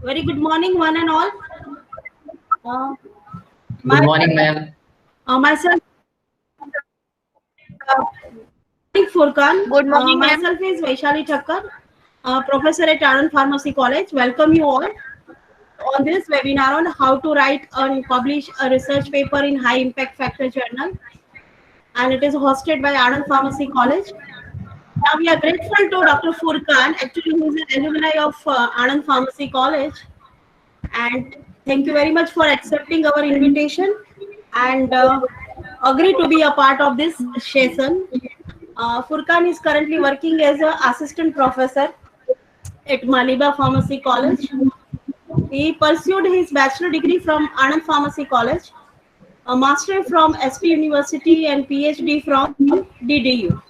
Very good morning, one and all. Uh, Good my, morning, ma'am. myself, Furkan. Good morning, ma'am. Myself is Vaishali Thakkar, professor at Anand Pharmacy College. Welcome you all on this webinar on how to write and publish a research paper in high impact factor journal, and it is hosted by Anand Pharmacy College. Now we are grateful to Dr. Furkan. Actually, he is an alumni of Anand Pharmacy College, and thank you very much for accepting our invitation and agree to be a part of this session. Furkan is currently working as an assistant professor at Maliba Pharmacy College. He pursued his bachelor degree from Anand Pharmacy College, a master from SP University, and PhD from DDU.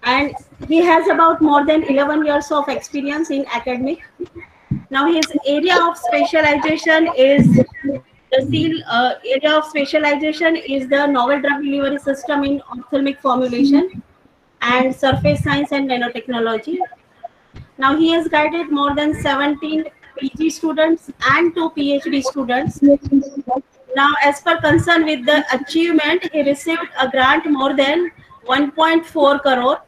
And he has about more than 11 years of experience in academic. Now his area of specialization is the novel drug delivery system in ophthalmic formulation and surface science and nanotechnology. Now he has guided more than 17 PG students and 2 PhD students. Now, as per concern with the achievement, he received a grant more than 1.4 crore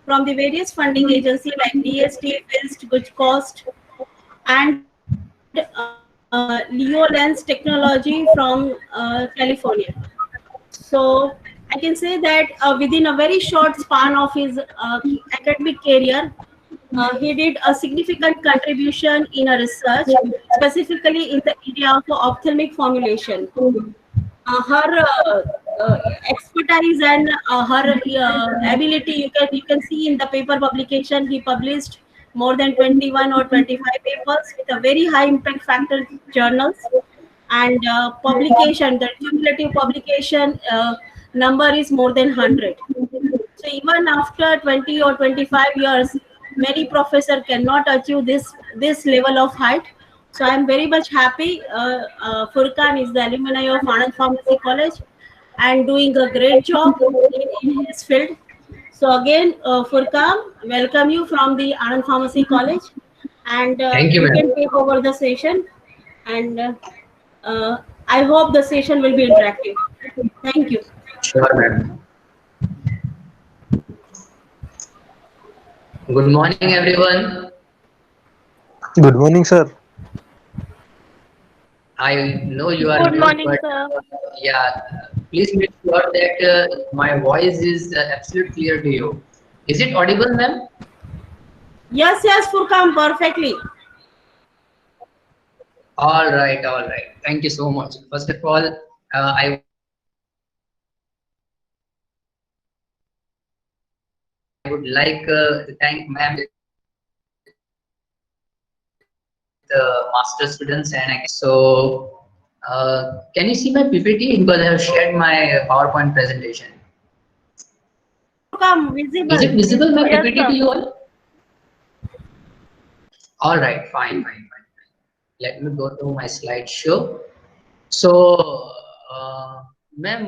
from the various funding agencies like DST, FIST, Good Cost, and Leo Lens Technology from California. So I can say that within a very short span of his academic career, he did a significant contribution in a research, specifically in the area of ophthalmic formulation. Her expertise and her ability, you can see in the paper publication. He published more than 21 or 25 papers with a very high impact factor journals, and publication, the cumulative publication number is more than 100. So even after 20 or 25 years, many professor cannot achieve this level of height. So I am very much happy. Furkan is the alumni of Anand Pharmacy College and doing a great job in his field. So again, Furkan, welcome you from the Anand Pharmacy College, and Thank you, you ma'am. can take over the session. And I hope the session will be interactive. Thank you. Sure, ma'am. Good morning, everyone. Good morning, sir. I know you are Good new, morning, but sir. yeah, please make sure that my voice is absolutely clear to you. Is it audible, ma'am? Yes, yes, Furkan, perfectly. All right, all right. Thank you so much. First of all, I would like to thank ma'am the master students and so can you see my PPT because I have shared my PowerPoint presentation. Furkan, Is it visible. visible my Yes, PPT sir. to you all? All right, fine, fine, fine. Let me go to my slideshow. So, ma'am,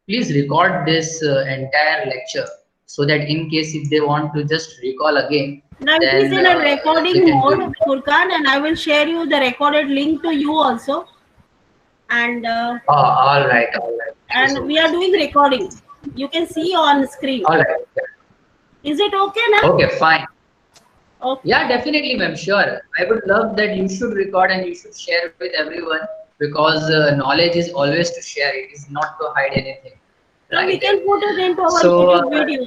please record this entire lecture so that in case if they want to just recall again, Now it is then in a they recording can do mode, it. Furkan, and I will share you the recorded link to you also. And Oh, all right, all right. Thank you so we are much. doing recording. You can see on screen. All right. Is it okay now? Okay, fine. Okay. Yeah, definitely, ma'am. Sure. I would love that you should record and you should share with everyone because knowledge is always to share. It is not to hide anything, So we right? can put it into our So, YouTube video,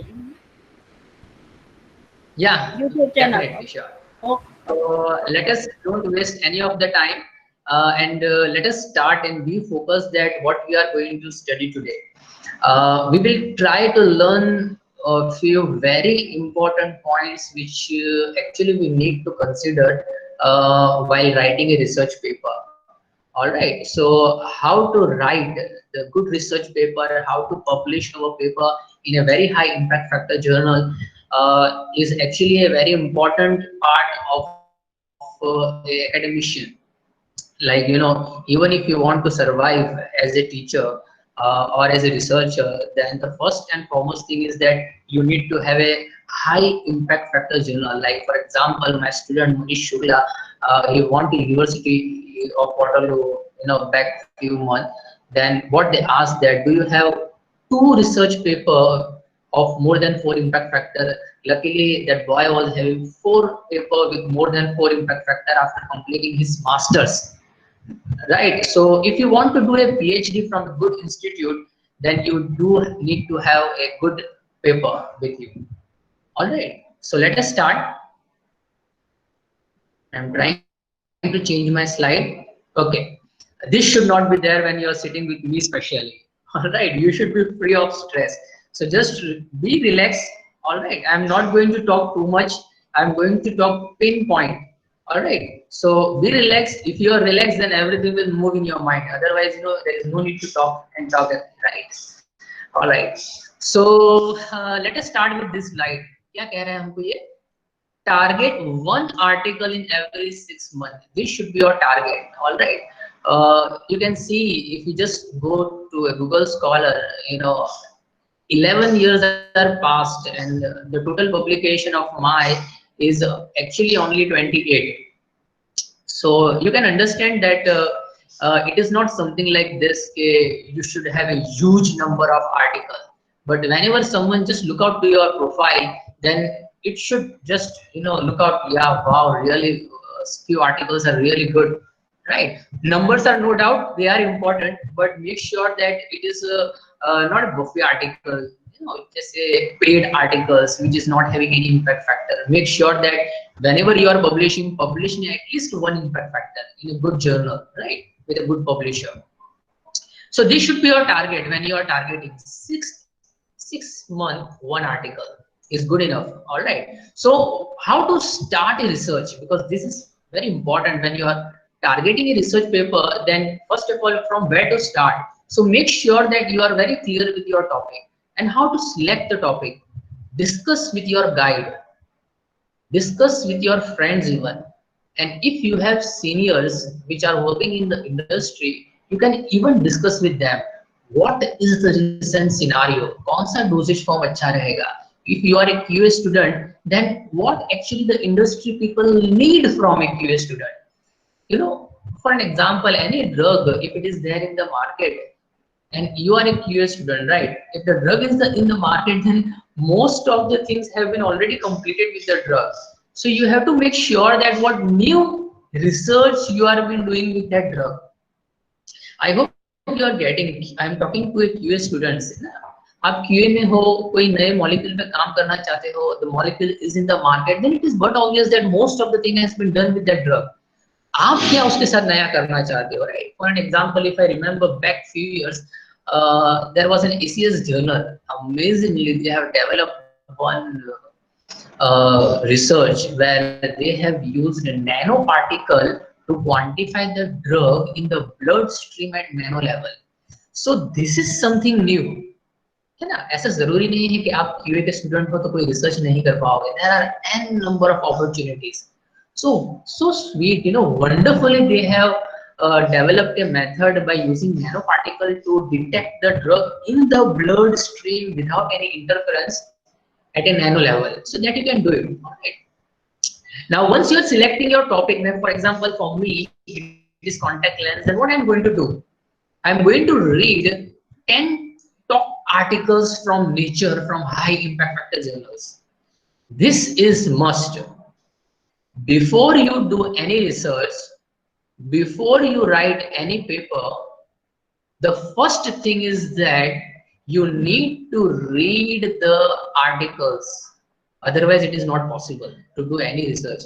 yeah, YouTube channel. definitely, sure. Okay. So let us don't waste any of the time and let us start and be focused that what we are going to study today. We will try to learn a few very important points which actually we need to consider while writing a research paper. All right, so how to write the good research paper, how to publish our paper in a very high impact factor journal is actually a very important part of a academician. Like, you know, even if you want to survive as a teacher, or as a researcher, then the first and foremost thing is that you need to have a high impact factor journal. Like for example, my student Manish Shukla, he went to University of Waterloo, back few months. Then what they asked that, do you have two research paper of more than 4 impact factor? Luckily, that boy was having 4 paper with more than 4 impact factor after completing his masters. Right. So if you want to do a PhD from a good institute, then you do need to have a good paper with you. All right. So let us start. I'm trying to change my slide. Okay. This should not be there when you're sitting with me specially. All right. You should be free of stress. So just be relaxed. All right. I'm not going to talk too much. I'm going to talk pinpoint. All right. So be relaxed. If you are relaxed, then everything will move in your mind. Otherwise, there is no need to talk and talk. Right. All right. So let us start with this slide. क्या कह रहे हैं हमको ये? Target one article in every 6 months. This should be your target. All right. You can see if you just go to a Google Scholar, 11 years are passed, and the total publication of my is actually only 28. So you can understand that it is not something like this. You should have a huge number of articles, but whenever someone just look out to your profile, then it should just look out. Yeah, wow, really, few articles are really good, right? Numbers are no doubt they are important, but make sure that it is not a buffet article, just a paid articles which is not having any impact factor. Make sure that whenever you are publishing at least one impact factor in a good journal, right, with a good publisher. So this should be your target when you are targeting six month one article is good enough. All right. So how to start a research, because this is very important when you are targeting a research paper. Then first of all, from where to start. So make sure that you are very clear with your topic and how to select the topic. Discuss with your guide, discuss with your friends even, and if you have seniors which are working in the industry, you can even discuss with them what is the recent scenario, kaun sa dosage form acha rahega. If you are a QA student, then what actually the industry people need from a QA student. For an example, any drug, if it is there in the market and you are a QA student, right? If the drug is in the market, then most of the things have been already completed with the drugs. So you have to make sure that what new research you are been doing with that drug. I hope you are getting. I am talking to a QA students. आप QA में हो, कोई नए molecule पे काम करना चाहते हो, the molecule is in the market, then it is but obvious that most of the thing has been done with that drug. आप क्या उसके साथ नया करना चाहते हो, right? For an example, if I remember back few years, there was an ACS journal. Amazingly, they have developed one research where they have used a nanoparticle to quantify the drug in the bloodstream at nano level. So this is something new. है ना? ऐसा जरूरी नहीं है कि आप QA के student हो तो कोई रिसर्च नहीं कर पाओगे. There are n number of opportunities. So sweet, wonderfully they have developed a method by using nanoparticle to detect the drug in the bloodstream without any interference at a nano level, so that you can do it. Right? Now, once you are selecting your topic, now for example, for me, it is contact lens, then what I'm going to do? I'm going to read 10 top articles from Nature, from high impact factor journals. This is must. Before you do any research, before you write any paper, the first thing is that you need to read the articles. Otherwise, it is not possible to do any research.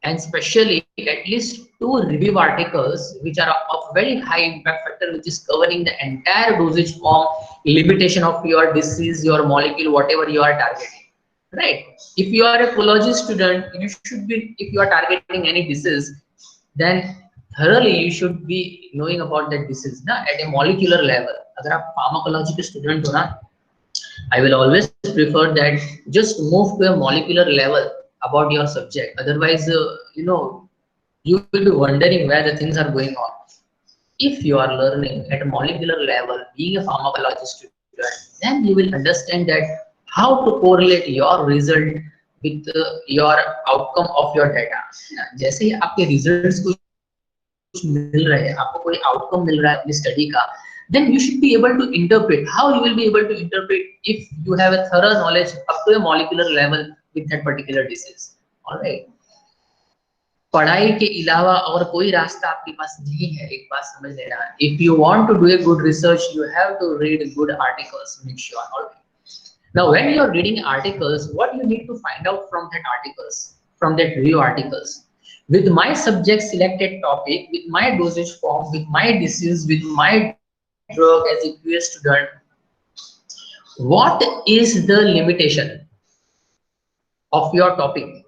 And especially at least 2 review articles which are of very high impact factor, which is covering the entire dosage form, limitation of your disease, your molecule, whatever you are targeting. Right? If you are a pathology student, you should be, if you are targeting any disease, then thoroughly you should be knowing about that disease at a molecular level. Agar aap pharmacology ke student ho na, I will always prefer that just move to a molecular level about your subject. Otherwise, you will be wondering where the things are going on. if you are learning at a molecular level, being a pharmacologist student, then you will understand that how to correlate your result with your outcome of your data. जैसे ही आपके results कुछ मिल रहे हैं, आपको कोई outcome मिल रहा है अपनी study का, then you should be able to interpret. How you will be able to interpret if you have a thorough knowledge up to a molecular level with that particular disease. All right. पढ़ाई के अलावा और कोई रास्ता आपके पास नहीं है, एक बात समझ लेना. If you want to do a good research, you have to read good articles. Make sure. All right. Now, when you are reading articles, what you need to find out from that articles, from that review articles, with my subject selected topic, with my dosage form, with my disease, with my drug as a QA student, what is the limitation of your topic?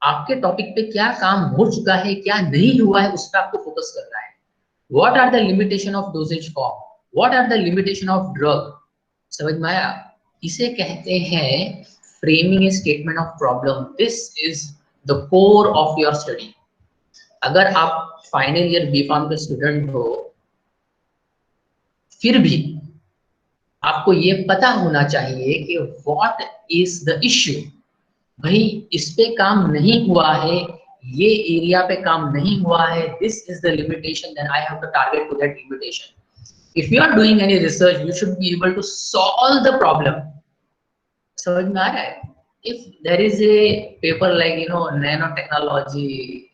आपके topic पे क्या काम हो चुका है, क्या नहीं हुआ है, उस पर आपको फोकस करना है. What are the limitation of dosage form? What are the limitation of drug? समझ में आया? इसे कहते हैं framing a statement of problem. This is the core of your study. अगर आप फाइनल ईयर B.Pharm के स्टूडेंट हो, फिर भी आपको ये पता होना चाहिए कि what is the issue. भाई इस पे काम नहीं हुआ है, ये एरिया पे काम नहीं हुआ है, this is the limitation, then I have to target to that limitation. If you are doing any research, you should be able to solve the problem. समझ में आ रहा है? If there is a paper like nanotechnology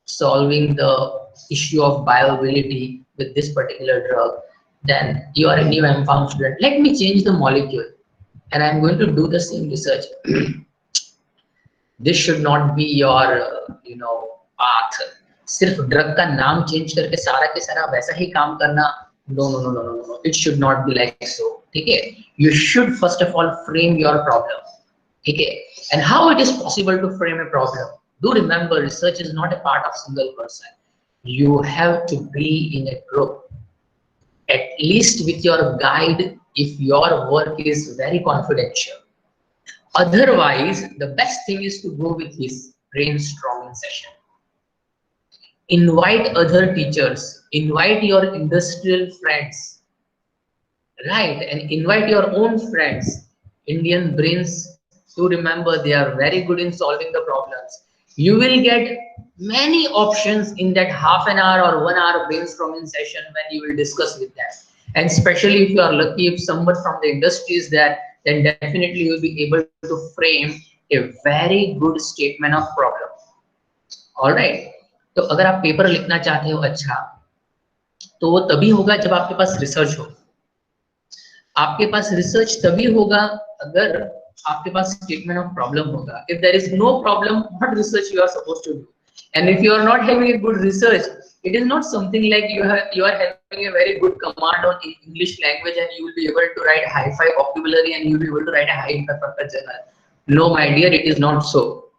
solving the issue of bioavailability with this particular drug, then you are a new M.Pharm student. Let me change the molecule, and I'm going to do the same research. This should not be your path. सिर्फ drug का नाम change करके सारा के सारा वैसा ही काम करना, no. It should not be like so. ठीक है? You should first of all frame your problem. ठीक है? And how it is possible to frame a problem? Do remember, research is not a part of single person. You have to be in a group, at least with your guide if your work is very confidential. Otherwise, the best thing is to go with his brainstorming session. Invite other teachers, invite your industrial friends, right? And invite your own friends. Indian brains, to remember, they are very good in solving the problems. You will get many options in that half an hour or 1 hour brainstorming session when you will discuss with them. And especially if you are lucky, if someone from the industry is there, then definitely you will be able to frame a very good statement of problem. All right. तो अगर आप paper लिखना चाहते हो अच्छा, तो वो तभी होगा जब आपके पास रिसर्च हो. आपके पास रिसर्च तभी होगा अगर आपके पास स्टेटमेंट ऑफ प्रॉब्लम होगा. If there is no problem, what research you are supposed to do? And if you are not having a good research, it is not something like you are having a very good command on English language and you will be able to write high-fi vocabulary and you will be able to write a high impact factor journal. No, my dear, it is not so.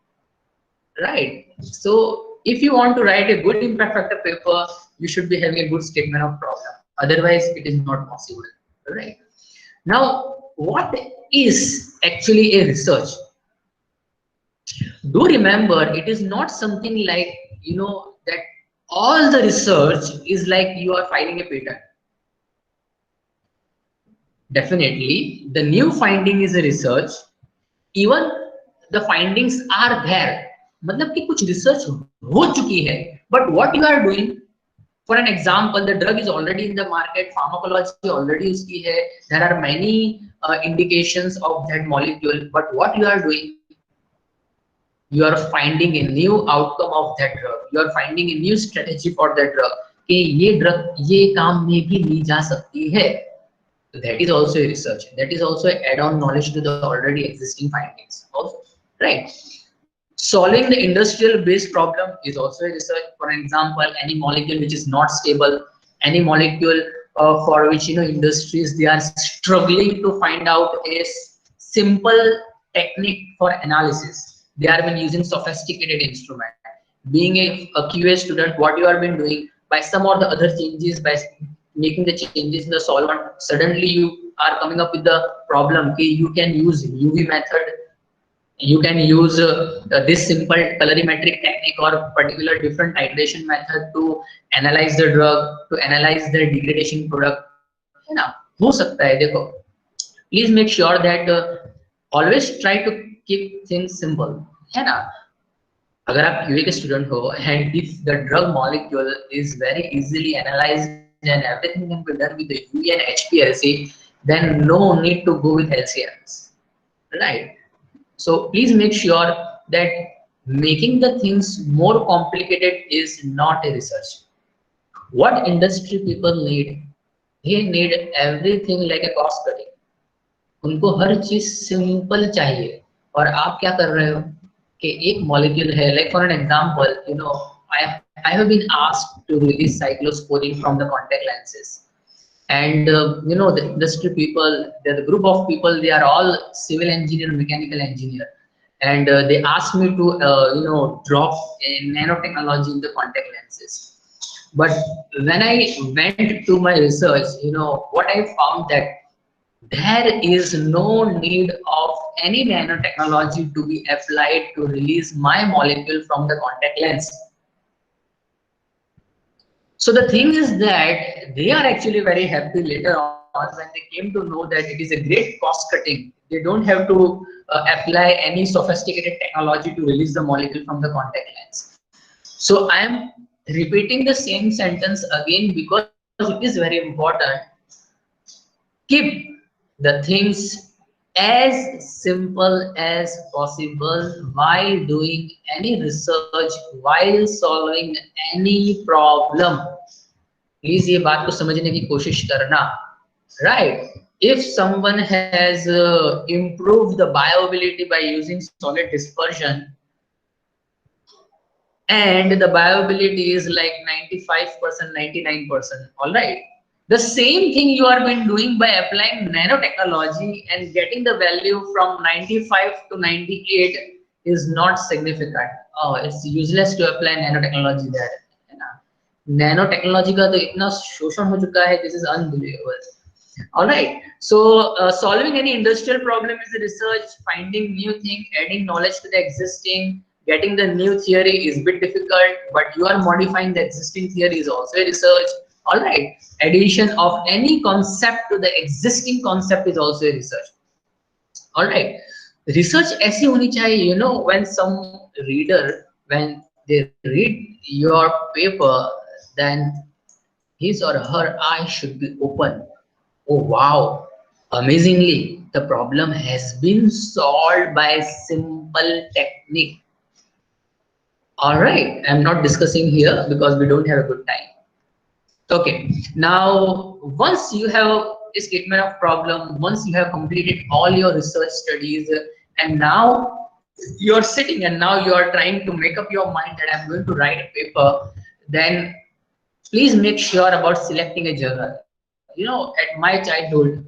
Right? So if you want to write a good impact factor paper, you should be having a good statement of problem. Otherwise, it is not possible. Right? Now, what is actually a research? Do remember, it is not something like, that all the research is like you are filing a patent. Definitely, the new finding is a research. Even the findings are there. मतलब कि कुछ research हो चुकी है. But what you are doing, for an example, the drug is already in the market, pharmacology already उसकी है. There are many indications of that molecule. But what you are doing, you are finding a new outcome of that drug. You are finding a new strategy for that drug. कि ये drug ये काम में भी ली जा सकती है. So that is also a research. That is also add-on knowledge to the already existing findings. Also, right? Solving the industrial-based problem is also a research. For example, any molecule which is not stable, any molecule for which industries they are struggling to find out a simple technique for analysis. They have been using sophisticated instrument. Being a QA student, what you have been doing by some or the other changes, by making the changes in the solvent, suddenly you are coming up with the problem. Okay, you can use UV method You can use this simple colorimetric technique or particular different titration method to analyze the drug, to analyze the degradation product, है ना, हो सकता है. देखो, please make sure that always try to keep things simple, है ना. अगर आप QA के स्टूडेंट हो and if the drug molecule is very easily analyzed and everything can be done with the UV and HPLC, then no need to go with LCMs, right? So please make sure that making the things more complicated is not a research. What industry people need, they need everything like a cost cutting. उनको हर चीज simple चाहिए. और आप क्या कर रहे हो कि एक मॉलिक्यूल है, like for an example, you know, I have been asked to release cyclosporine from the contact lenses, and you know, the industry people, the group of people, they are all civil engineer, mechanical engineer, and they asked me to you know, drop a nanotechnology in the contact lenses. But when I went to my research, you know what I found, that there is no need of any nanotechnology to be applied to release my molecule from the contact lens. So the thing is that they are actually very happy later on when they came to know that it is a great cost cutting. They don't have to apply any sophisticated technology to release the molecule from the contact lens. So I am repeating the same sentence again because it is very important. Keep the things as simple as possible while doing any research, while solving any problem. Please ये बात को समझने की कोशिश करना, right? If someone has improved the bioavailability by using solid dispersion, and the bioavailability is like 95%, 99%, all right, the same thing you are been doing by applying nanotechnology and getting the value from 95 to 98 is not significant. Oh, it's useless to apply nanotechnology there, है ना. Nanotechnology का तो इतना शोषण हो चुका है, this is unbelievable. All right, so solving any industrial problem is a research. Finding new thing, adding knowledge to the existing, getting the new theory is a bit difficult, but you are modifying the existing theory is also a research. All right, addition of any concept to the existing concept is also a research. All right, research ऐसी होनी चाहिए, you know, when some reader, when they read your paper, then his or her eye should be open. Oh wow, amazingly, the problem has been solved by simple technique. All right, I'm not discussing here because we don't have a good time. Okay, now once you have a statement of problem, once you have completed all your research studies, and now you're sitting and now you are trying to make up your mind that I'm going to write a paper, then please make sure about selecting a journal. You know, at my childhood,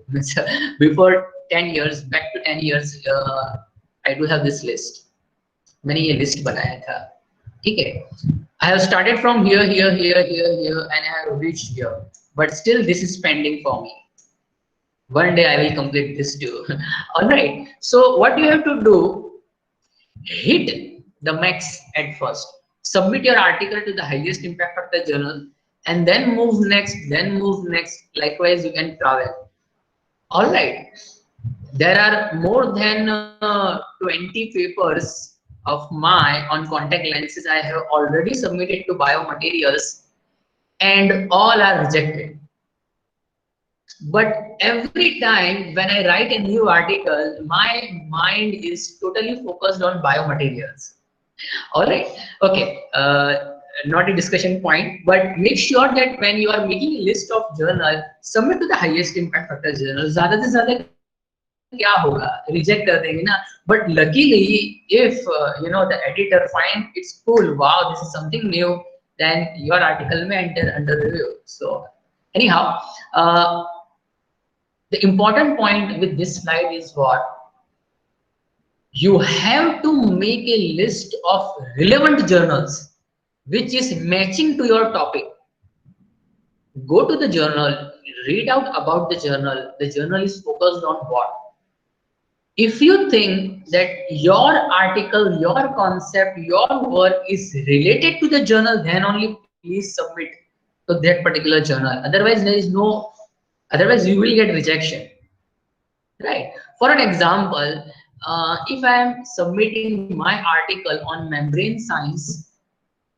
before 10 years, back to 10 years, I do have this list. मैंने ये list बनाया था, ठीक है. I have started from here, and I have reached here, but still this is pending for me. One day I will complete this too. All right. So what you have to do, hit the max at first. Submit your article to the highest impact factor journal, and then move next, likewise you can travel. All right, there are more than 20 papers of mine on contact lenses I have already submitted to biomaterials, and all are rejected. But every time when I write a new article, my mind is totally focused on biomaterials. All right, okay, not a discussion point, but make sure that when you are making a list of journal, submit to the highest impact factor journal. ज़्यादा से ज़्यादा क्या होगा, reject कर देंगे ना. But luckily, if you know, the editor find it's cool, wow, this is something new, then your article may enter under review. So anyhow, the important point with this slide is what? You have to make a list of relevant journals which is matching to your topic. Go to the journal, read out about the journal. The journal is focused on what? If you think that your article, your concept, your work is related to the journal, then only please submit to that particular journal. Otherwise, there is no, otherwise you will get rejection, right? For an example, if I am submitting my article on membrane science,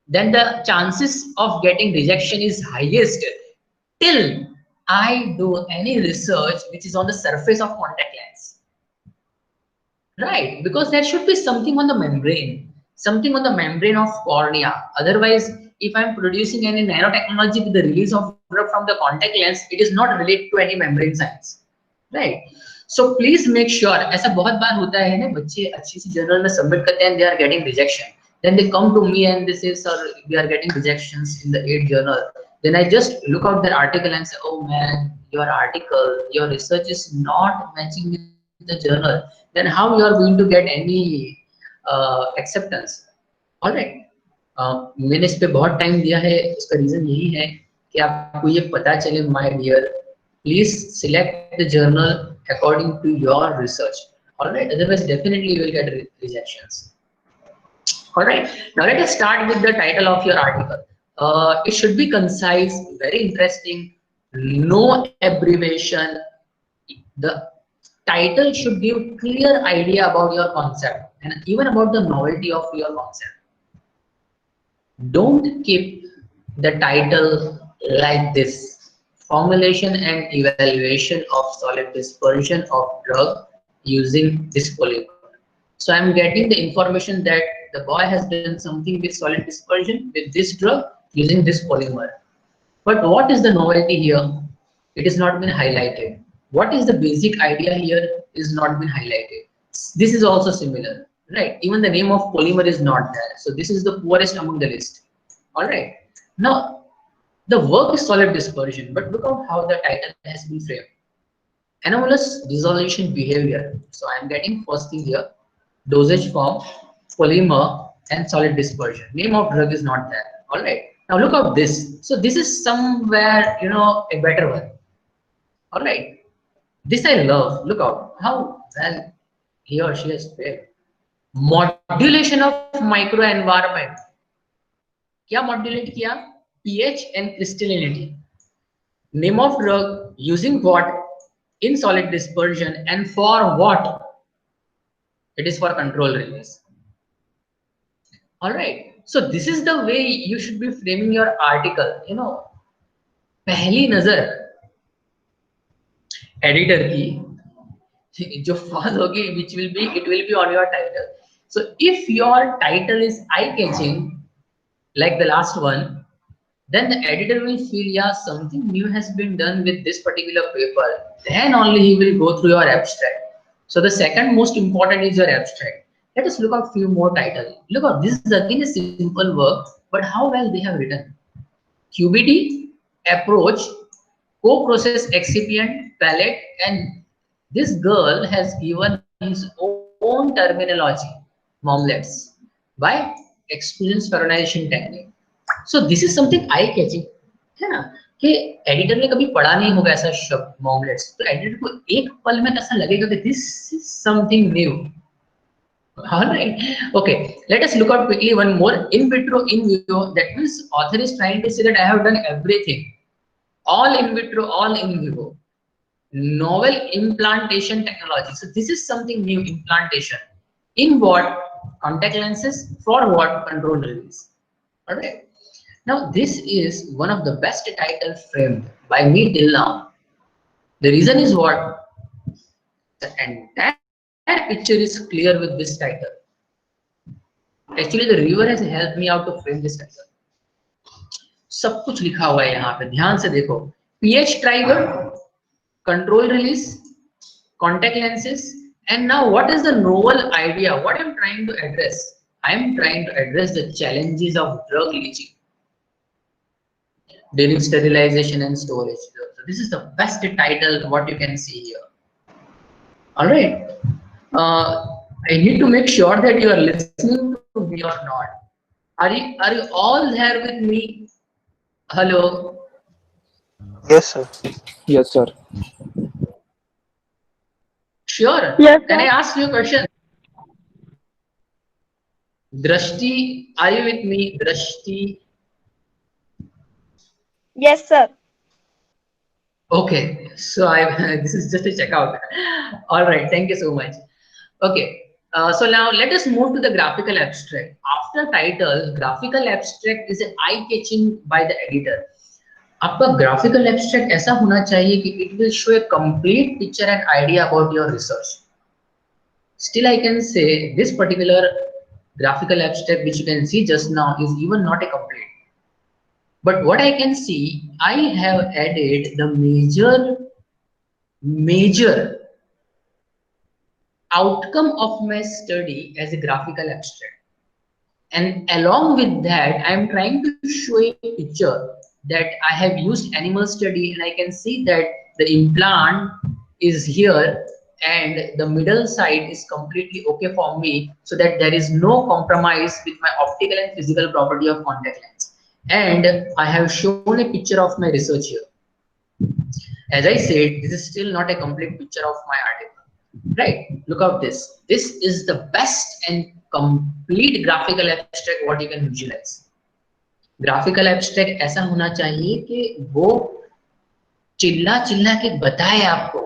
then the chances of getting rejection is highest till I do any research which is on the surface of contact lens. Right, because there should be something on the membrane of cornea. Otherwise, if I'm producing any nanotechnology with the release of drug from the contact lens, it is not related to any membrane science. Right. So please make sure. ऐसा बहुत बार होता है ना, बच्चे अच्छी सी journal में submit करते हैं, they are getting rejection. Then they come to me and they say, sir, we are getting rejections in the 8 journal. Then I just look out their article and say, oh man, your article, your research is not matching with the journal. Then how you are going to get any acceptance? All right. मैंने इस पे बहुत time दिया है, उसका reason यही है कि आपको ये पता चले, my dear, please select the journal according to your research. All right, otherwise definitely you will get rejections. All right, now let us start with the title of your article. It should be concise, very interesting, no abbreviation. The title should give clear idea about your concept and even about the novelty of your concept. Don't keep the title like this: formulation and evaluation of solid dispersion of drug using this polymer. So I'm getting the information that the boy has done something with solid dispersion with this drug using this polymer. But what is the novelty here? It is not been highlighted. What is the basic idea here is not been highlighted. This is also similar, right? Even the name of polymer is not there. So this is the poorest among the list. All right. Now, the work is solid dispersion, but look at how the title has been framed. Anomalous dissolution behavior. So I'm getting first thing here: dosage form, polymer, and solid dispersion. Name of drug is not there. All right. Now look at this. So this is somewhere, you know, a better one. All right. This I love. Look out how well he or she has failed. Modulation of microenvironment. क्या modulate किया? pH and crystallinity. Name of drug, using what in solid dispersion, and for what? It is for control release. All right. So this is the way you should be framing your article. You know, पहली नजर editor की जो fall होगी, which will be, it will be on your title. So if your title is eye-catching, like the last one, then the editor will feel, yeah, something new has been done with this particular paper. Then only he will go through your abstract. So the second most important is your abstract. Let us look at few more titles. Look at this is again a simple work, but how well they have written. QBD, approach, co-process excipient, palette, and this girl has given his own terminology, Momlets, by experience ferronization technique. So this is something eye-catching, है ना, कि editor ने कभी पढ़ा नहीं होगा ऐसा शब्द मॉमलेट्स, तो एडिटर को एक पल में ऐसा लगेगा कि this is something new. All right. Okay. Let us look at quickly one more: in vitro, in vivo. That means author is trying to say that I have done everything, all in vitro, all in vivo. Novel implantation technology. So this is something new, implantation. In what? Contact lenses. For what? Control release. All right. Now this is one of the best titles framed by me till now. The reason is what? The entire picture is clear with this title. Actually, the reviewer has helped me out to frame this title. सब कुछ लिखा हुआ है यहाँ पे, ध्यान से देखो. pH trigger, control release, contact lenses, and now what is the novel idea? What I'm trying to address? I'm trying to address the challenges of drug leaching during sterilization and storage. So this is the best title what you can see here. All right. I need to make sure that you are listening to me or not. Are you all there with me? Hello. Yes, sir. Yes, sir. Sure. Yes, Can I sir. ask you a question? Drashti, are you with me? Drashti. Yes, sir. Okay, so I this is just a checkout. All right, thank you so much. Okay, so now let us move to the graphical abstract. After title, graphical abstract is eye-catching by the editor. आपका graphical abstract ऐसा होना चाहिए कि it will show a complete picture and idea about your research. Still, I can say this particular graphical abstract which you can see just now is even not a complete. But what I can see, I have added the major outcome of my study as a graphical abstract. And along with that, I am trying to show a picture that I have used animal study, and I can see that the implant is here and the middle side is completely okay for me, so that there is no compromise with my optical and physical property of contact lens. And I have shown a picture of my research here. As I said, this is still not a complete picture of my article, right? Look at this. This is the best and complete graphical abstract what you can visualize. Graphical abstract ऐसा होना चाहिए कि वो चिल्ला चिल्ला के बताए आपको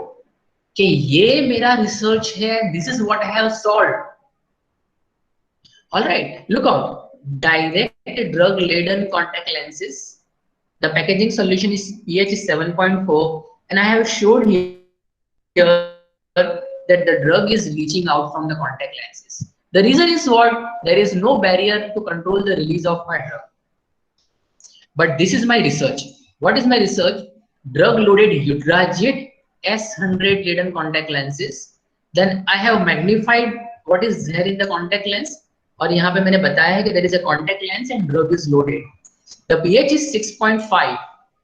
कि ये मेरा रिसर्च है, this is what I have solved. All right, look out. Direct drug laden contact lenses. The packaging solution is pH is 7.4, and I have showed here that the drug is leaching out from the contact lenses. The reason is what? There is no barrier to control the release of my drug. But this is my research. What is my research? Drug loaded Eudragit S100 laden contact lenses. Then I have magnified what is there in the contact lens. और यहाँ पे मैंने बताया है कि there is a contact lens and drug is loaded. The pH is 6.5.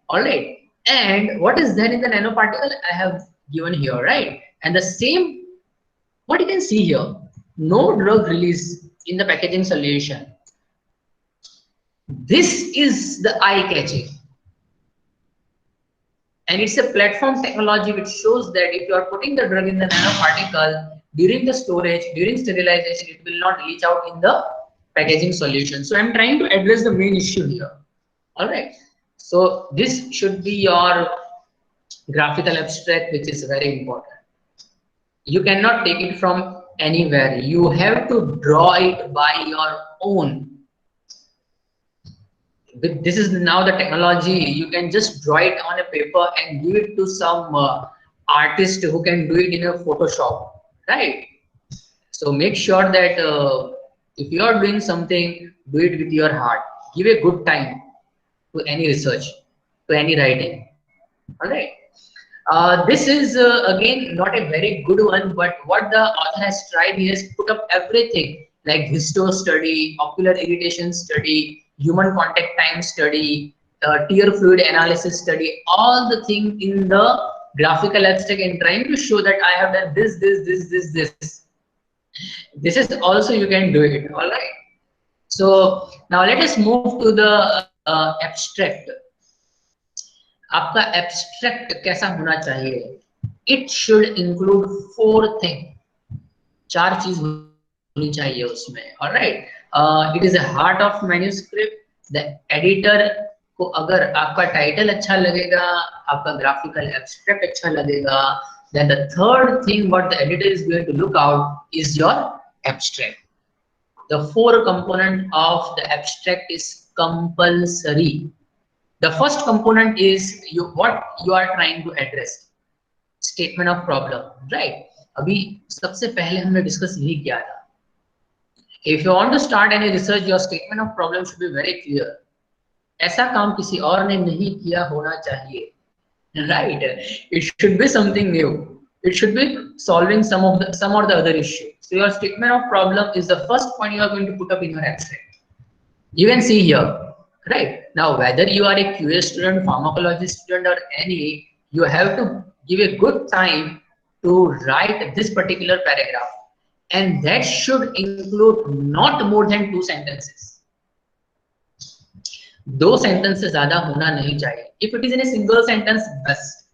All right. And what is there in the nanoparticle? I have given here, right? And the same, what you can see here, no drug release in the packaging solution. This is the eye-catching. And it's a platform technology which shows that if you are putting the drug in the nanoparticle, during the storage, during sterilization, it will not leach out in the packaging solution. So I'm trying to address the main issue here. All right. So this should be your graphical abstract, which is very important. You cannot take it from anywhere. You have to draw it by your own. This is now the technology. You can just draw it on a paper and give it to some artist who can do it in a Photoshop, right? So make sure that if you are doing something, do it with your heart. Give a good time to any research, to any writing. All right. This is again not a very good one, but what the author has tried, he has put up everything like histo study, ocular irritation study, human contact time study, tear fluid analysis study, all the thing in the graphical abstract, and trying to show that I have done this. This is also you can do it. All right. So now let us move to the abstract. आपका abstract कैसा होना चाहिए? It should include 4 things. 4 चीज होनी चाहिए उसमें. All right. It is a heart of manuscript. The editor को अगर आपका title अच्छा लगेगा, आपका graphical abstract अच्छा लगेगा, then the third thing what the editor is going to look out is your abstract. The 4 component of the abstract is compulsory. The first component is what you are trying to address. Statement of problem, right? अभी सबसे पहले हमने discuss यही किया था. If you want to start any research, your statement of problem should be very clear. ऐसा काम किसी और ने नहीं किया होना चाहिए, right? It should be something new. It should be solving some or the other issue. So your statement of problem is the first point you are going to put up in your abstract. You can see here, right? Now, whether you are a QA student, pharmacology student, or any, you have to give a good time to write this particular paragraph, and that should include not more than 2 sentences. 2 sentences ज़्यादा होना नहीं चाहिए. If it is in a single sentence, best.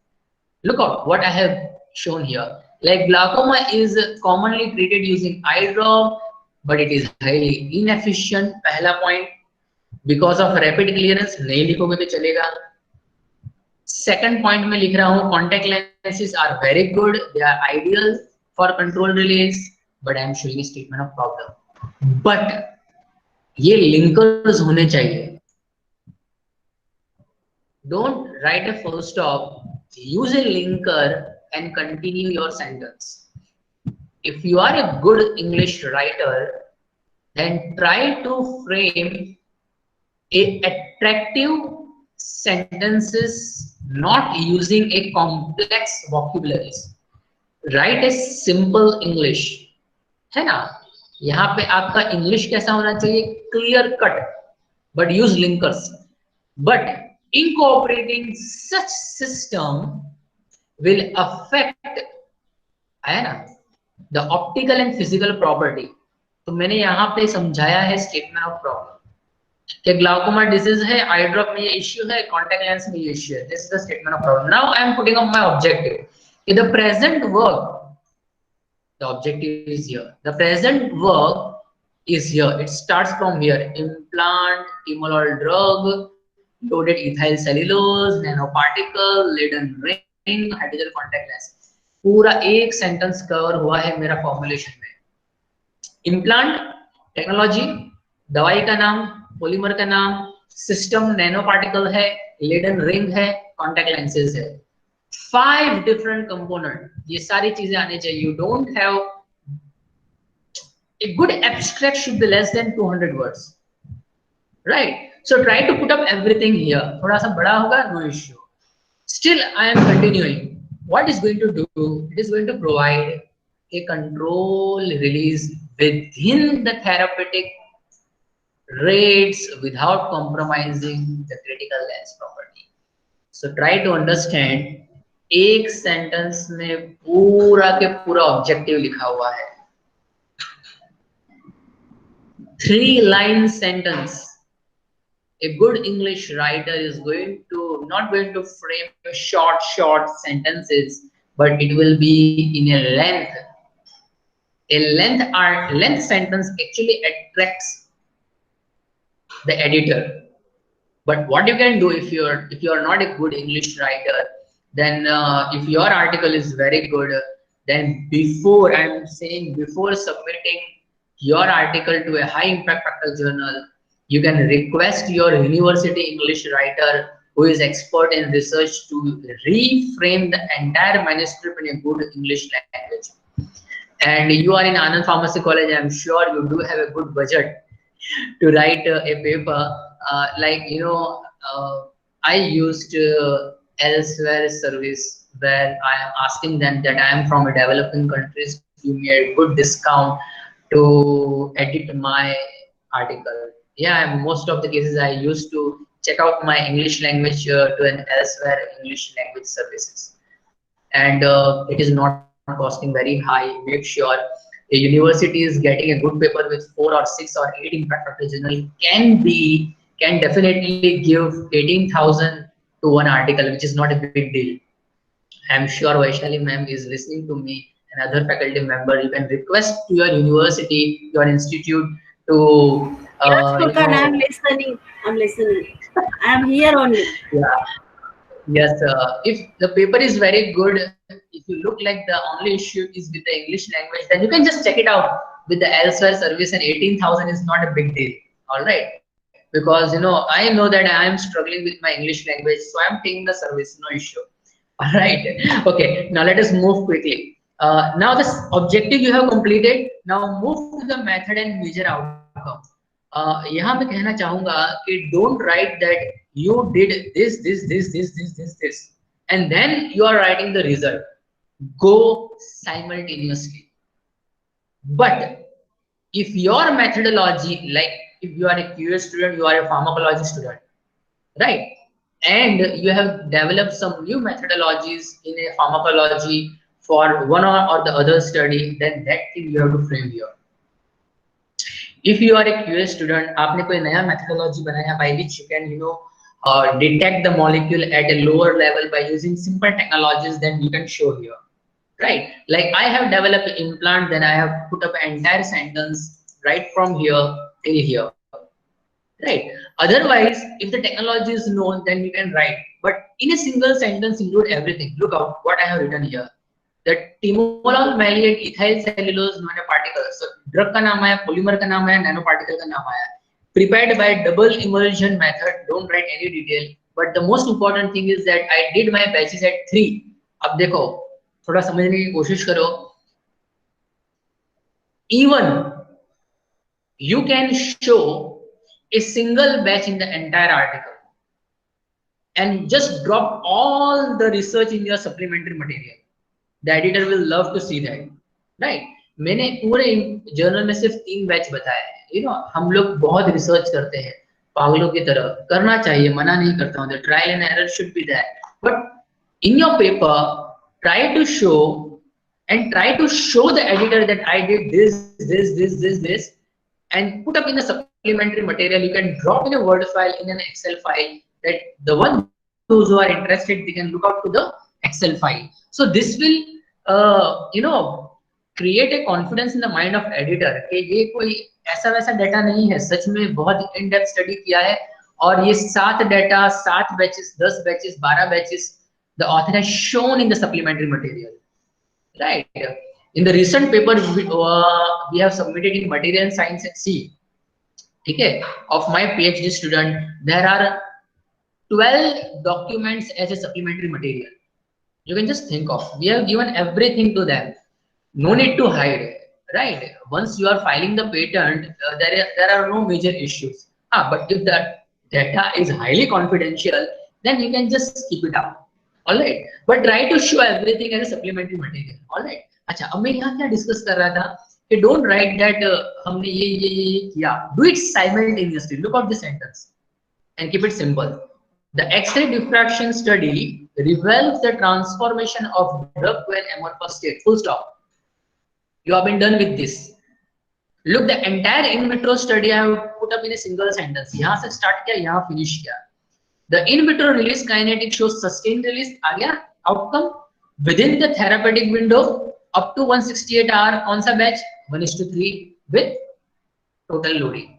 Look out what I have shown here. Like glaucoma is commonly treated using eye drop, but it is highly inefficient. पहला point, because of rapid clearance नहीं लिखोगे तो चलेगा. Second point में लिख रहा हूँ, contact lenses are very good, they are ideal for control release, but I am showing a statement of problem. But ये linkers होने चाहिए. Don't write a full stop. Use a linker and continue your sentence. If you are a good English writer, then try to frame a attractive sentences, not using a complex vocabularies. Write a simple English, है ना? यहाँ पे आपका English कैसा होना चाहिए? Clear cut, but use linkers. But incorporating such system will affect, है ना, the optical and physical property. तो मैंने यहाँ पे समझाया है statement of problem कि ग्लाउकोमा डिजीज है, आई ड्रॉप में ये इश्यू है, कॉन्टैक्ट लेंस में ये इश्यू है. This is the statement of problem. Now I am putting up my objective. कि the present work, the objective is here, the present work is here. It starts from here. Implant, immoral drug, loaded ethyl cellulose, nanoparticle, leaden ring, hydrogel contact lens. पूरा एक sentence cover हुआ है मेरा formulation में. Implant technology, दवाई का नाम, polymer का नाम, सिस्टम नैनो पार्टिकल है, लेडन रिंग है, कॉन्टैक्ट लेंसेज है. 5 डिफरेंट कंपोनेंट, ये सारी चीजें आनी चाहिए. You don't have a good abstract should be less than 200 words, right? So try to put up everything here. थोड़ा सा बड़ा होगा, no issue. Still I am continuing. What is going to do? It is going to provide a control release within the therapeutic rates without compromising the critical lens property. So try to understand. एक sentence में पूरा के पूरा objective लिखा हुआ है. 3-line sentence. A good English writer is not going to frame short sentences, but it will be in a length. A length sentence actually attracts the editor. But what you can do if you are not a good English writer, then if your article is very good, then before submitting your article to a high impact factor journal, you can request your university English writer who is expert in research to reframe the entire manuscript in a good English language. And you are in Anand Pharmacy College, I am sure you do have a good budget to write a paper. I used Elsewhere service where I am asking them that I am from a developing countries, give me a good discount to edit my article. Yeah, most of the cases I used to check out my English language to an Elsewhere English language services, and it is not costing very high. Make sure a university is getting a good paper with 4 or 6 or 8 impact factor journal can definitely give 18,000 to one article, which is not a big deal. I am sure Vaishali ma'am is listening to me, and other faculty member. You can request to your university, your institute to. Yes, Furkan, I am listening. I am here only. Yeah. Yes. If the paper is very good, if you look like the only issue is with the English language, then you can just check it out with the Elsewhere service, and 18,000 is not a big deal. All right. Because I know that I am struggling with my English language, so I am taking the service, no issue. All right. Okay. Now let us move quickly. Now this objective you have completed. Now move to the method and major outcome. यहाँ मैं कहना चाहूँगा कि don't write that you did this, and then you are writing the result. Go simultaneously. But if your methodology, like if you are a QA student, you are a pharmacology student, right? And you have developed some new methodologies in a pharmacology for one or the other study, then that thing you have to frame here. If you are a QA student, आपने कोई नया methodology बनाया by which you can detect the molecule at a lower level by using simple technologies, then you can show here. right? Like I have developed an implant, then I have put up an entire sentence right from here till here, right? Otherwise, if the technology is known, then you can write, but in a single sentence include everything. Look out what I have written here. The timolol maleate ethyl cellulose nanoparticles. So drug का नाम आया, polymer का नाम आया, nanoparticle का नाम आया. Prepared by double immersion method. Don't write any detail. But the most important thing is that I did my batches at 3. अब देखो, थोड़ा समझने की कोशिश करो. Even you can show a single batch in the entire article and just drop all the research in your supplementary material. The editor will love to see that, right? मैंने पूरे journal में सिर्फ 3 बैच बताए हैं. You know, हम लोग बहुत research करते हैं पागलों की तरह. करना चाहिए, मना नहीं करता हूँ. The trial and error should be there. But in your paper, try to show the editor that I did this, and put up in the supplementary material. You can drop in a Word file, in an Excel file, that the one those who are interested, they can look out to the Excel file. So this will create a confidence in the mind of editor कि ये कोई ऐसा वैसा data नहीं है, सच में बहुत in depth study किया है और ये 7 data, 7 batches, 10 batches, 12 batches the author has shown in the supplementary material, right? In the recent paper we have submitted in material science at C, okay, of my PhD student, there are 12 documents as a supplementary material. You can just think of, we have given everything to them. No need to hide, right? Once you are filing the patent, there are no major issues. But if the data is highly confidential, then you can just keep it out. All right, but try to show everything as a supplementary material. All right. अच्छा, अब मैं यहाँ क्या discuss कर रहा था कि don't write that हमने ये किया. Do it simultaneously. Look at the sentence and keep it simple. The X-ray diffraction study reveals the transformation of drug to an amorphous state. Full stop. You have been done with this. Look, the entire in vitro study I have put up in a single sentence. यहाँ से start किया, यहाँ finish किया. The in vitro release kinetic shows sustained release. आ गया outcome within the therapeutic window up to 168 hour. कौन सा batch? 1:3 with total loading.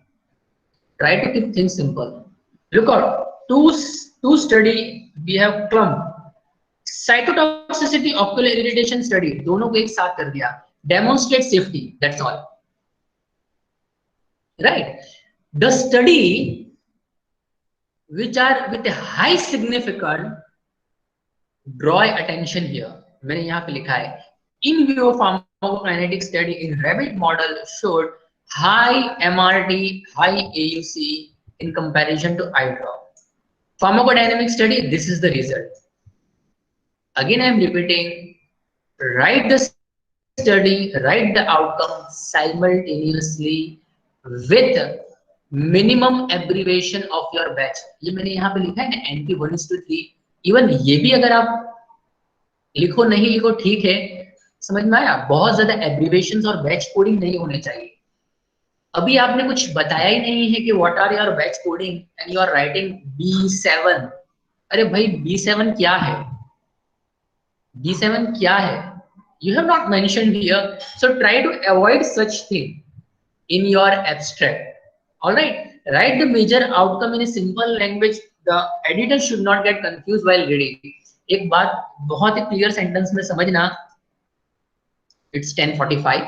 Try to keep things simple. Look out. Two study we have clumped. Cytotoxicity, ocular irritation study. दोनों को एक साथ कर दिया. Demonstrate safety. That's all. Right. The study which are with a high significance draw attention here. मैंने यहाँ पे लिखा है in vivo pharmacokinetic study in rabbit model showed high MRD, high AUC in comparison to eye drop. Pharmacodynamic study, this is the result. Again, I am repeating, write the study, write the outcome simultaneously with minimum abbreviation of your batch. ये मैंने यहाँ पे लिखा है ना NP 1:3. Even ये भी अगर आप लिखो नहीं लिखो ठीक है, समझ में आया? बहुत ज्यादा एब्रिविएशंस और बैच कोडिंग नहीं होने चाहिए. अभी आपने कुछ बताया ही नहीं है कि what are your batch coding and you are writing B7. अरे भाई B7 क्या है? B7 क्या है? You have not mentioned here, so try to avoid such thing in your abstract. All right, write the major outcome in a simple language. The editor should not get confused while reading. एक बात बहुत ही clear sentence में समझना. It's 10:45.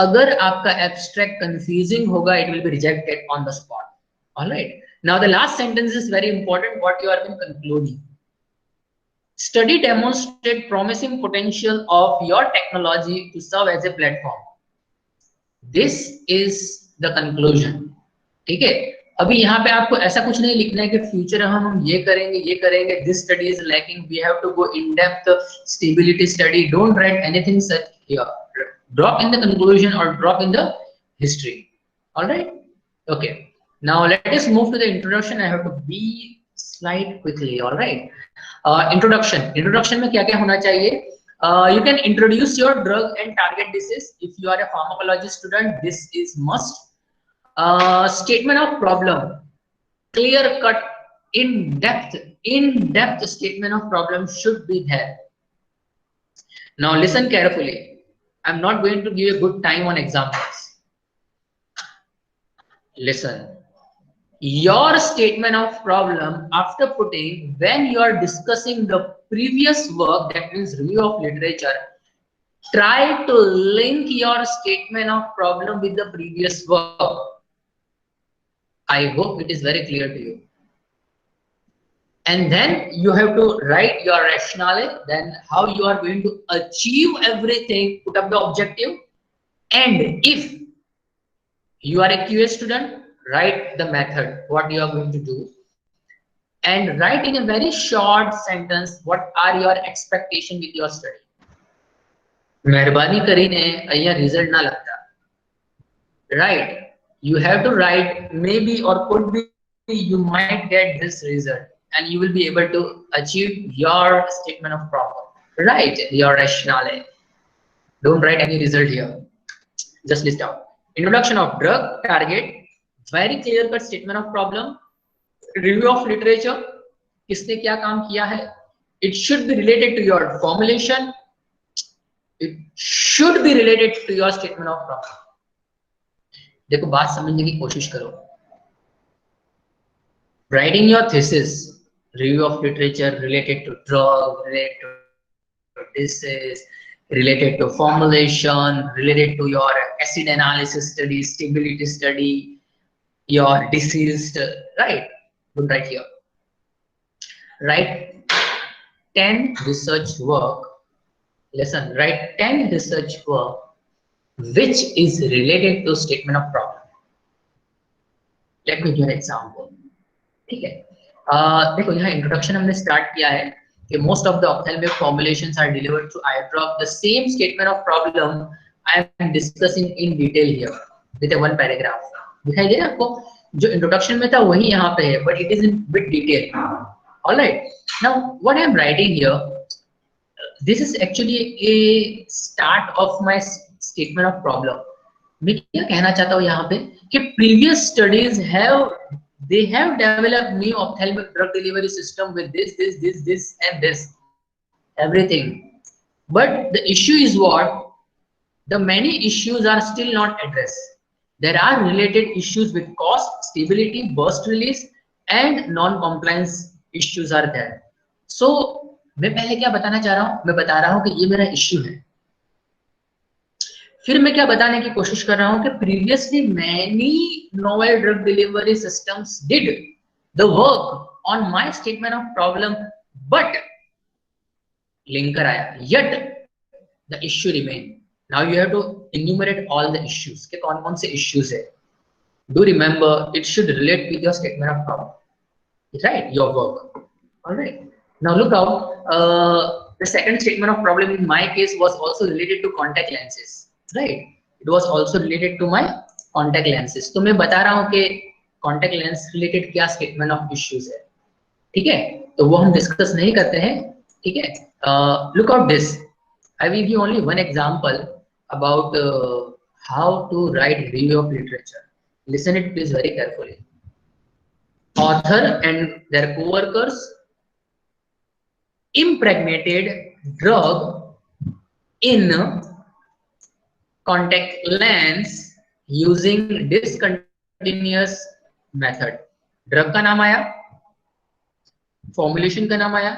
अगर आपका abstract confusing होगा, it will be rejected on the spot. All right. Now the last sentence is very important. What you are concluding. Study demonstrate promising potential of your technology to serve as a platform. This is the conclusion. ठीक है. अभी यहाँ पे आपको ऐसा कुछ नहीं लिखना है कि फ्यूचर हम ये करेंगे. This study is lacking. We have to go in depth stability study. Don't write anything such here. Drop in the conclusion or drop in the history. All right. Okay. Now let us move to the introduction. I have to be slide quickly. All right. Introduction में क्या क्या होना चाहिए? You can introduce your drug and target disease. If you are a pharmacology student, this is must. Statement of problem, clear cut, in depth statement of problem should be there. Now listen carefully. I'm not going to give a good time on examples. Listen. Your statement of problem after putting, when you are discussing the previous work, that means review of literature, try to link your statement of problem with the previous work. I hope it is very clear to you. And then you have to write your rationale, then how you are going to achieve everything, put up the objective. And if you are a QA student, write the method, what you are going to do. And write in a very short sentence, what are your expectations with your study. મહેરબાની કરીને અહીંયા result ના લખતા. Right, you have to write maybe or could be you might get this result and you will be able to achieve your statement of problem. Write your rationale. Don't write any result here, just list out introduction of drug, target, very clear cut statement of problem, review of literature, किसने क्या काम किया है, it should be related to your formulation, it should be related to your statement of problem. देखो बात समझने की कोशिश करो. Writing your thesis, review of literature related to drug, related to disease, related to formulation, related to your acid analysis study, stability study, your disease, right? Don't write here. Write 10 research work. Listen, write 10 research work which is related to statement of problem. Let me give an example. ठीक है, देखो यहाँ introduction हमने start किया है कि most of the ophthalmic formulations are delivered through eye drop. The same statement of problem I am discussing in detail here with one paragraph. दिखाई दे रहा है आपको? जो इंट्रोडक्शन में था वही यहाँ पे है, but it is in with detail. Alright, now what I am writing here, this is actually A start of my statement of problem. मैं क्या कहना चाहता हूँ यहाँ पे कि previous studies they have developed new ophthalmic drug delivery system with this and this everything, but the issue is what, the many issues are still not addressed. There are related issues with cost, stability, burst release and non-compliance issues are there. So मैं पहले क्या बताना चाह रहा हूँ, मैं बता रहा हूँ कि ये मेरा इश्यू है. फिर मैं क्या बताने की कोशिश कर रहा हूं कि previously many novel drug delivery systems did the work on my statement of problem, but linker आया, yet the issue remain. Now you have to enumerate all the issues कि कौन कौन से issues है. Do remember it should relate with your statement of problem, right? Your work. All right, now look out, the second statement of problem in my case was also related to contact lenses. Right, it was also related to my contact lenses. तो मैं बता रहा हूँ कि contact lens related क्या statement of issues है. ठीक है, तो वो हम डिस्कस नहीं करते हैं. ठीक है, look out this. I will give only one example about how to write review of literature. Listen it please very carefully. Author and their co-workers impregnated drug in contact lens using discontinuous method. Drug का नाम आया, formulation का नाम आया,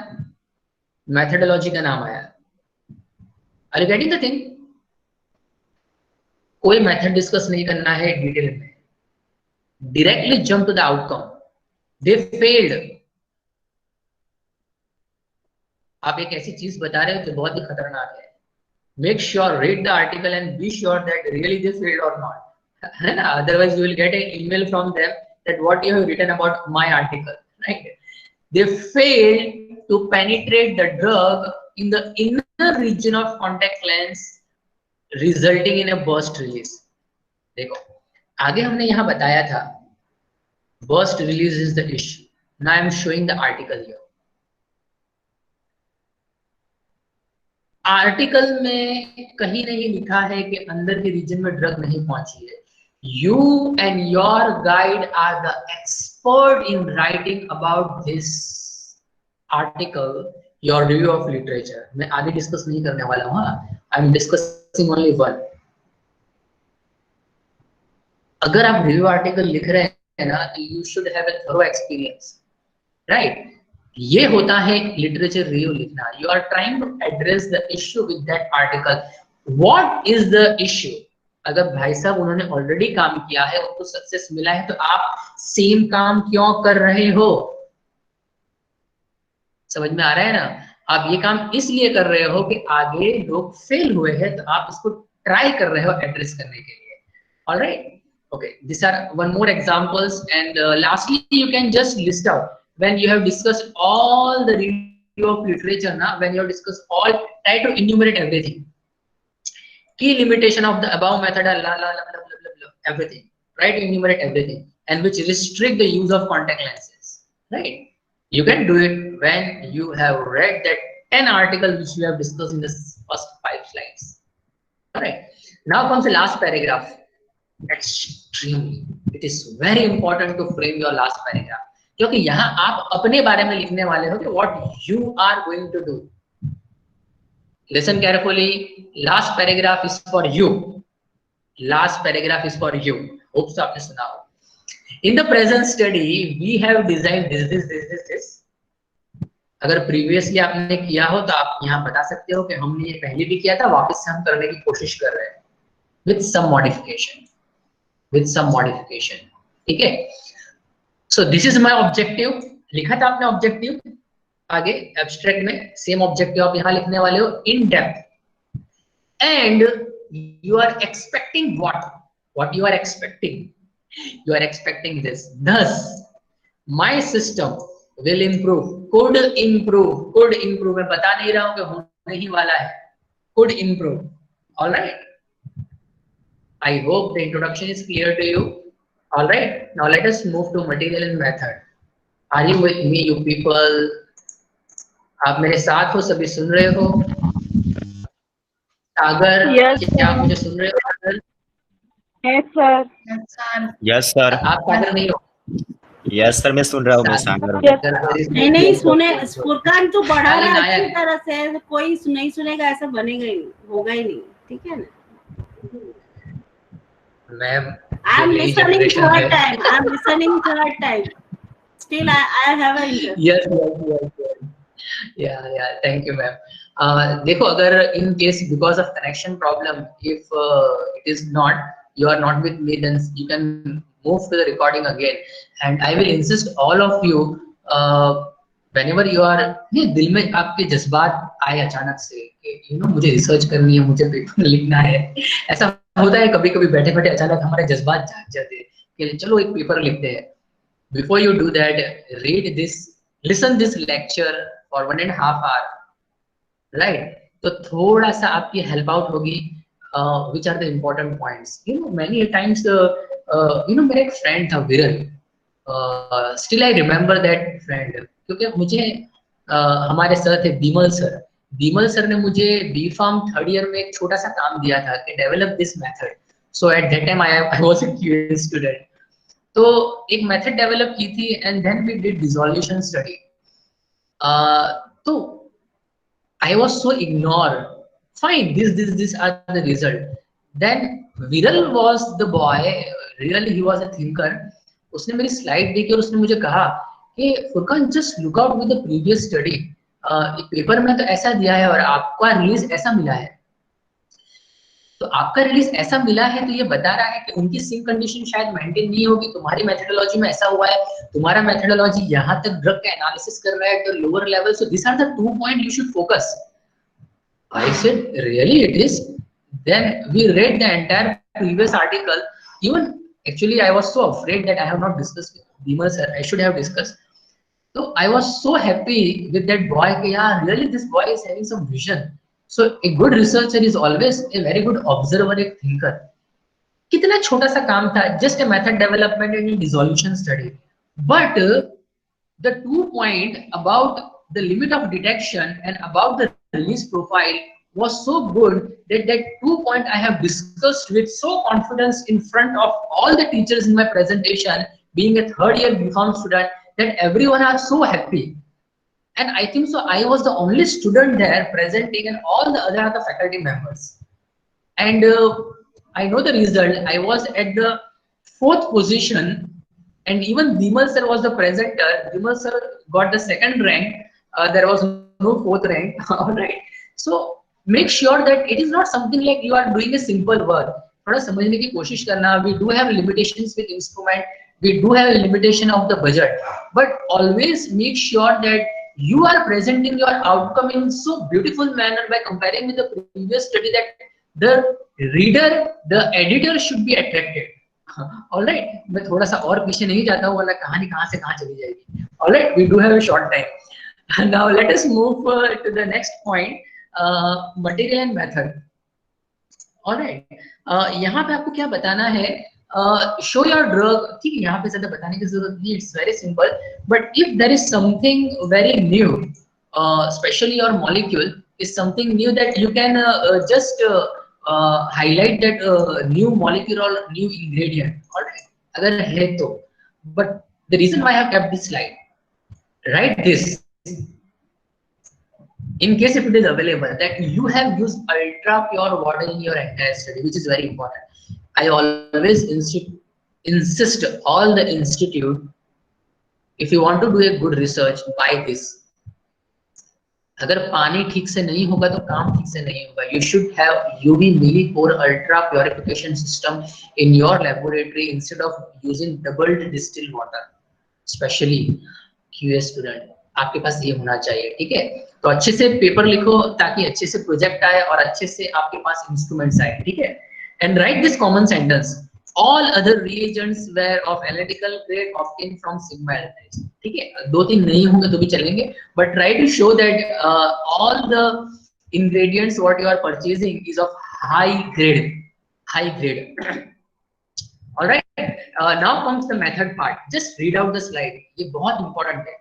methodology का नाम आया. Are you getting the thing? कोई मेथड डिस्कस नहीं करना है डिटेल में, directly jump to the outcome. They failed. आप एक ऐसी चीज बता रहे हो जो बहुत ही खतरनाक है. Make sure, read the article and be sure that really they failed or not. Otherwise, you will get an email from them that what you have written about my article. Right? They failed to penetrate the drug in the inner region of contact lens, resulting in a burst release. देखो, आगे हमने यहाँ बताया था, burst release is the issue. Now I am showing the article here. Article में कहीं नहीं लिखा है कि अंदर के रीजन में ड्रग नहीं पहुंची है. You and your guide are the expert in writing about this article your review of literature. मैं आगे डिस्कस नहीं करने वाला हूँ, I am discussing only one. अगर आप रिव्यू आर्टिकल लिख रहे हैं ना, तो you should have a thorough experience, right? ये होता है लिटरेचर रिव्यू लिखना। You are trying to address the issue with that article. What is the issue? अगर भाई साहब उन्होंने ऑलरेडी काम किया है, उनको सक्सेस मिला है, तो आप सेम काम क्यों कर रहे हो? समझ में आ रहा है ना? आप ये काम इसलिए कर रहे हो कि आगे लोग फेल हुए हैं, तो आप इसको ट्राई कर रहे हो एड्रेस करने के लिए। Alright, okay, these are one more examples, and lastly you can just list out when you have discussed all the review of literature. Now when you have discussed all, try to enumerate everything. Key limitation of the above method are la la la blah, blah, blah, blah, everything. Try to enumerate everything, and which restrict the use of contact lenses, right? You can do it when you have read that 10 articles which we have discussed in the first 5 slides. All right, now comes the last paragraph. Extremely, it is very important to frame your last paragraph, क्योंकि यहाँ आप अपने बारे में लिखने वाले हो कि what you are going to do. Listen carefully. Last paragraph is for you. Last paragraph is for you. Hope so आपने सुना हो. In the present study, we have designed this. अगर प्रीवियसली आपने किया हो तो आप यहाँ बता सकते हो कि हमने ये पहले भी किया था, वापस से हम करने की कोशिश कर रहे हैं with some modification. ठीक है? So this is my objective. लिखा था आपने ऑब्जेक्टिव आगे एब्स्ट्रैक्ट में, सेम ऑब्जेक्टिव आप यहाँ लिखने वाले हो in depth, and you are expecting what you are expecting this. Thus my system will improve, could improve, मैं बता नहीं रहा हूँ कि होने ही वाला है, could improve. All right, I hope the introduction is clear to you. All right, now let us move to material and method. Are you with me, you people? आप मेरे साथ हो, सभी सुन रहे हो? सागर, क्या आप मुझे सुन रहे हो? सागर? Yes sir. आप सागर नहीं हो? यस सर, मैं सुन रहा हूँ। मैं सागर नहीं सुने। फुरकान तो बढ़ा रहा है अच्छी तरह से, कोई नहीं सुनेगा ऐसा बनेगा ही नहीं, होगा ही नहीं, ठीक है ना? Ma'am, I'm listening third time. Still, I have an interest. Yes. Yeah. Thank you, ma'am. देखो, अगर in case because of connection problem, if it is not, you are not with me, then you can move to the recording again. And I will insist all of you, whenever you are, ये दिल में आपके जज्बात आए अचानक से कि मुझे रिसर्च करनी है, मुझे पेपर लिखना है, ऐसा होता है कभी-कभी बैठे-बैठे अचानक हमारे जज्बात जाग जाते हैं कि चलो एक पेपर लिखते हैं. Before you do that, read this, listen this lecture for 1.5 hours, right? तो थोड़ा सा आपकी हेल्प आउट होगी. Which are the important points? Many times, मेरा एक फ्रेंड था विरल. Still I remember that friend, क्योंकि मुझे हमारे सर थे बीमल सर ने मुझे B.Pharm 3rd year में एक छोटा सा काम दिया था कि develop this method. So at that time I was a curious student. तो एक मेथड डेवलप की थी and then we did dissolution study. तो I was so ignore. Fine, this are the result. Then Viral was the boy, really he was a thinker. उसने मेरी slide देखी और उसने मुझे कहा कि Furqan just look out with the previous study. Paper में तो ऐसा दिया है और आपका रिलीज ऐसा मिला है. तो आपका रिलीज ऐसा मिला है तो ये बता रहा है कि उनकी सिंक कंडीशन शायद मेंटेन नहीं होगी, तुम्हारी मेथोडोलॉजी में ऐसा हुआ है, तुम्हारा मेथोडोलॉजी यहाँ तक ड्रग का एनालिसिस कर रहा है तो lower level. So this are the 2 point you should focus. I said really it is. Then we read the entire previous article. Even actually I was so afraid that I have not discussed with Bimal sir. I should have discussed. So I was so happy with that boy. Yeah, really this boy is having some vision. So a good researcher is always a very good observer, a thinker. कितना छोटा सा काम था, just a method development and a dissolution study. But the 2 point about the limit of detection and about the release profile was so good that 2 point I have discussed with so confidence in front of all the teachers in my presentation, being a 3rd year B.Pharm student, that everyone are so happy. and I think so I was the only student there presenting, and all the other are the faculty members. And I know the result. I was at the 4th position, and even Bimal sir was the presenter. Bimal sir got the 2nd rank. There was no 4th rank. All right. So make sure that it is not something like you are doing a simple work. थोड़ा समझने की कोशिश करना. We do have limitations with instrument. We do have a limitation of the budget. But always make sure that you are presenting your outcome in so beautiful manner by comparing with the previous study, that the reader, the editor should be attracted. All right, मैं थोड़ा सा और पीछे नहीं जाता हूँ, वरना कहानी कहाँ से कहाँ चली जाएगी. All right, we do have a short time. Now let us move to the next point, material and method. All right, यहाँ पे आपको क्या बताना है? Show your drug. ठीक है, यहाँ पे ज़्यादा बताने की जरूरत नहीं. It's very simple. But if there is something very new, especially your molecule is something new, that you can just highlight that new molecule or new ingredient. All right, अगर है तो. But the reason why I have kept this slide, write this in case if it is available, that you have used ultra pure water in your entire study, which is very important. I always insist all the institute, if you want to do a good research, buy this. अगर पानी ठीक से नहीं होगा तो काम ठीक से नहीं होगा. You should have UV millipore ultra purification system in your laboratory instead of using doubled distilled water. Especially QA student, आपके पास ये होना चाहिए. ठीक है, तो अच्छे से पेपर लिखो ताकि अच्छे से प्रोजेक्ट आए और अच्छे से आपके पास इंस्ट्रूमेंट्स आए. ठीक है, and write this common sentence: all other reagents were of analytical grade obtained from sigma aldehydes. ठीक है, 2-3 नहीं होंगे तो भी चलेंगे, but try to show that all the ingredients what you are purchasing is of high grade. All right, now comes the method part. Just read out the slide. ये बहुत important है.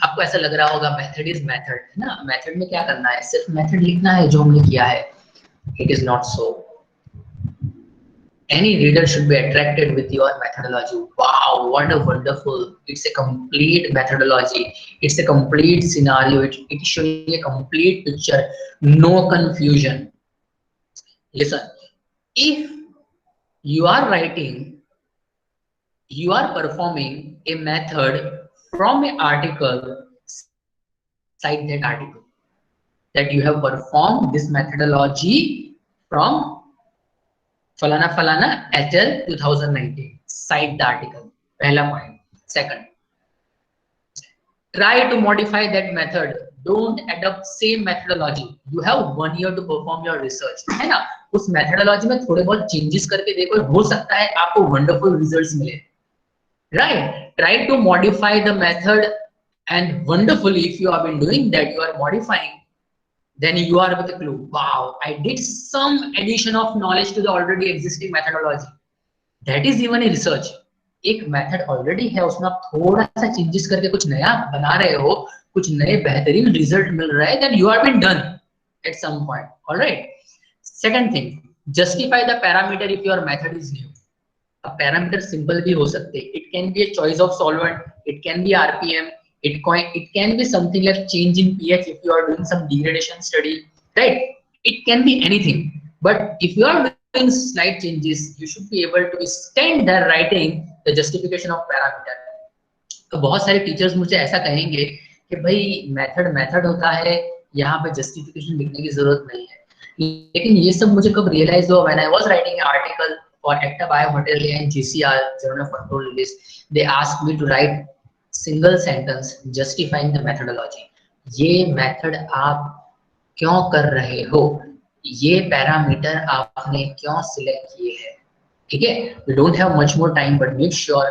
आपको ऐसा लग रहा होगा मेथड इज मेथड, है ना? मेथड में क्या करना है? सिर्फ मेथड लिखना है जो हमने किया है. It is not so. Any reader should be attracted with your methodology. Wow, what a wonderful! It's a complete methodology. It's a complete scenario. It is showing a complete picture. No confusion. Listen, if you are writing, you are performing a method from an article, cite that article. That you have performed this methodology from Falana Falana et al. 2019. Cite the article. Pehla point. Second, try to modify that method. Don't adopt same methodology. You have 1 year to perform your research. है ना? उस methodology में थोड़े बहुत changes करके देखो, हो सकता है आपको wonderful results मिले. Right? Try to modify the method, and wonderfully, if you have been doing that, you are modifying, then you are with a clue. Wow, I did some addition of knowledge to the already existing methodology. That is even a research. एक method already है, उसमें आप थोड़ा सा changes करके कुछ नया बना रहे हो, कुछ नए बेहतरीन result मिल रहा है, then you have been done at some point. All right. Second thing, justify the parameter if your method is new. A parameter simple भी हो सकते. It can be a choice of solvent. It can be RPM. It can be something like change in pH if you are doing some degradation study, right? It can be anything. But if you are doing slight changes, you should be able to stand there writing the justification of parameter. तो बहुत सारे teachers मुझे ऐसा कहेंगे कि भाई method होता है, यहाँ पे जस्टिफिकेशन लिखने की जरूरत नहीं है. लेकिन ये सब मुझे कब रियलाइज हुआ? when I was writing an article for Acta Biomaterial and GCR, Journal of Control Release, they asked me to write single sentence justifying the methodology. ये मेथड आप क्यों कर रहे हो? ये पैरामीटर आपने क्यों सिलेक्ट किए हैं? ठीक है, we don't have much more time, but make sure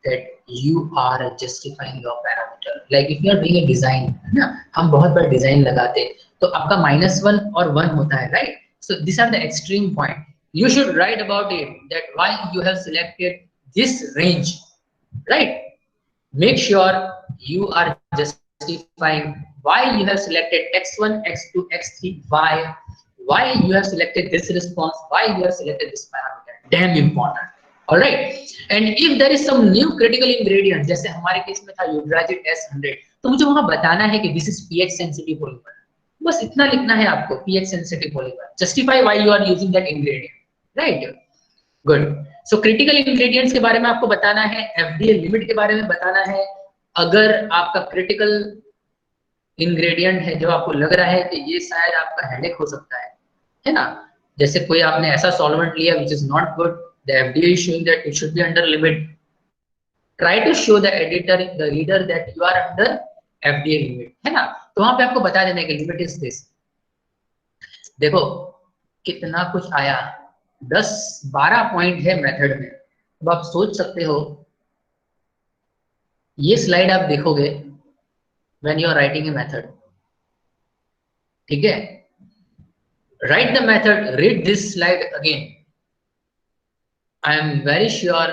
that you are justifying your parameter. Like if you are doing a design, है ना, हम बहुत बार डिजाइन लगाते तो आपका -1 और 1 होता है, right? So these are the extreme point. You should write about it, that why you have selected this range, right? Make sure you are justifying why you have selected x1, x2, x3, why you have selected this response, why you have selected this parameter. Damn important. All right. And if there is some new critical ingredient, जैसे हमारे case में था यूड्राजिड S100, तो मुझे वहां बताना है कि this is pH sensitive polymer. बस इतना लिखना है आपको, pH sensitive polymer. Justify why you are using that ingredient, right? Good. So critical ingredients के बारे में आपको बताना है, FDA limit के बारे में बताना है. अगर आपका critical ingredient है जो आपको लग रहा है कि ये शायद आपका headache हो सकता है ना? जैसे कोई आपने ऐसा solvent लिया which is not good, the FDA is showing that it should be under limit. Try to show the editor, the reader that you are under FDA limit, है ना? तो वहां पे आपको बता देना है कि limit is this. देखो कितना कुछ आया, 10-12 पॉइंट है मेथड में. अब आप सोच सकते हो, ये स्लाइड आप देखोगे when you are writing a method, ठीक है? Write the method, read this slide again. I am very sure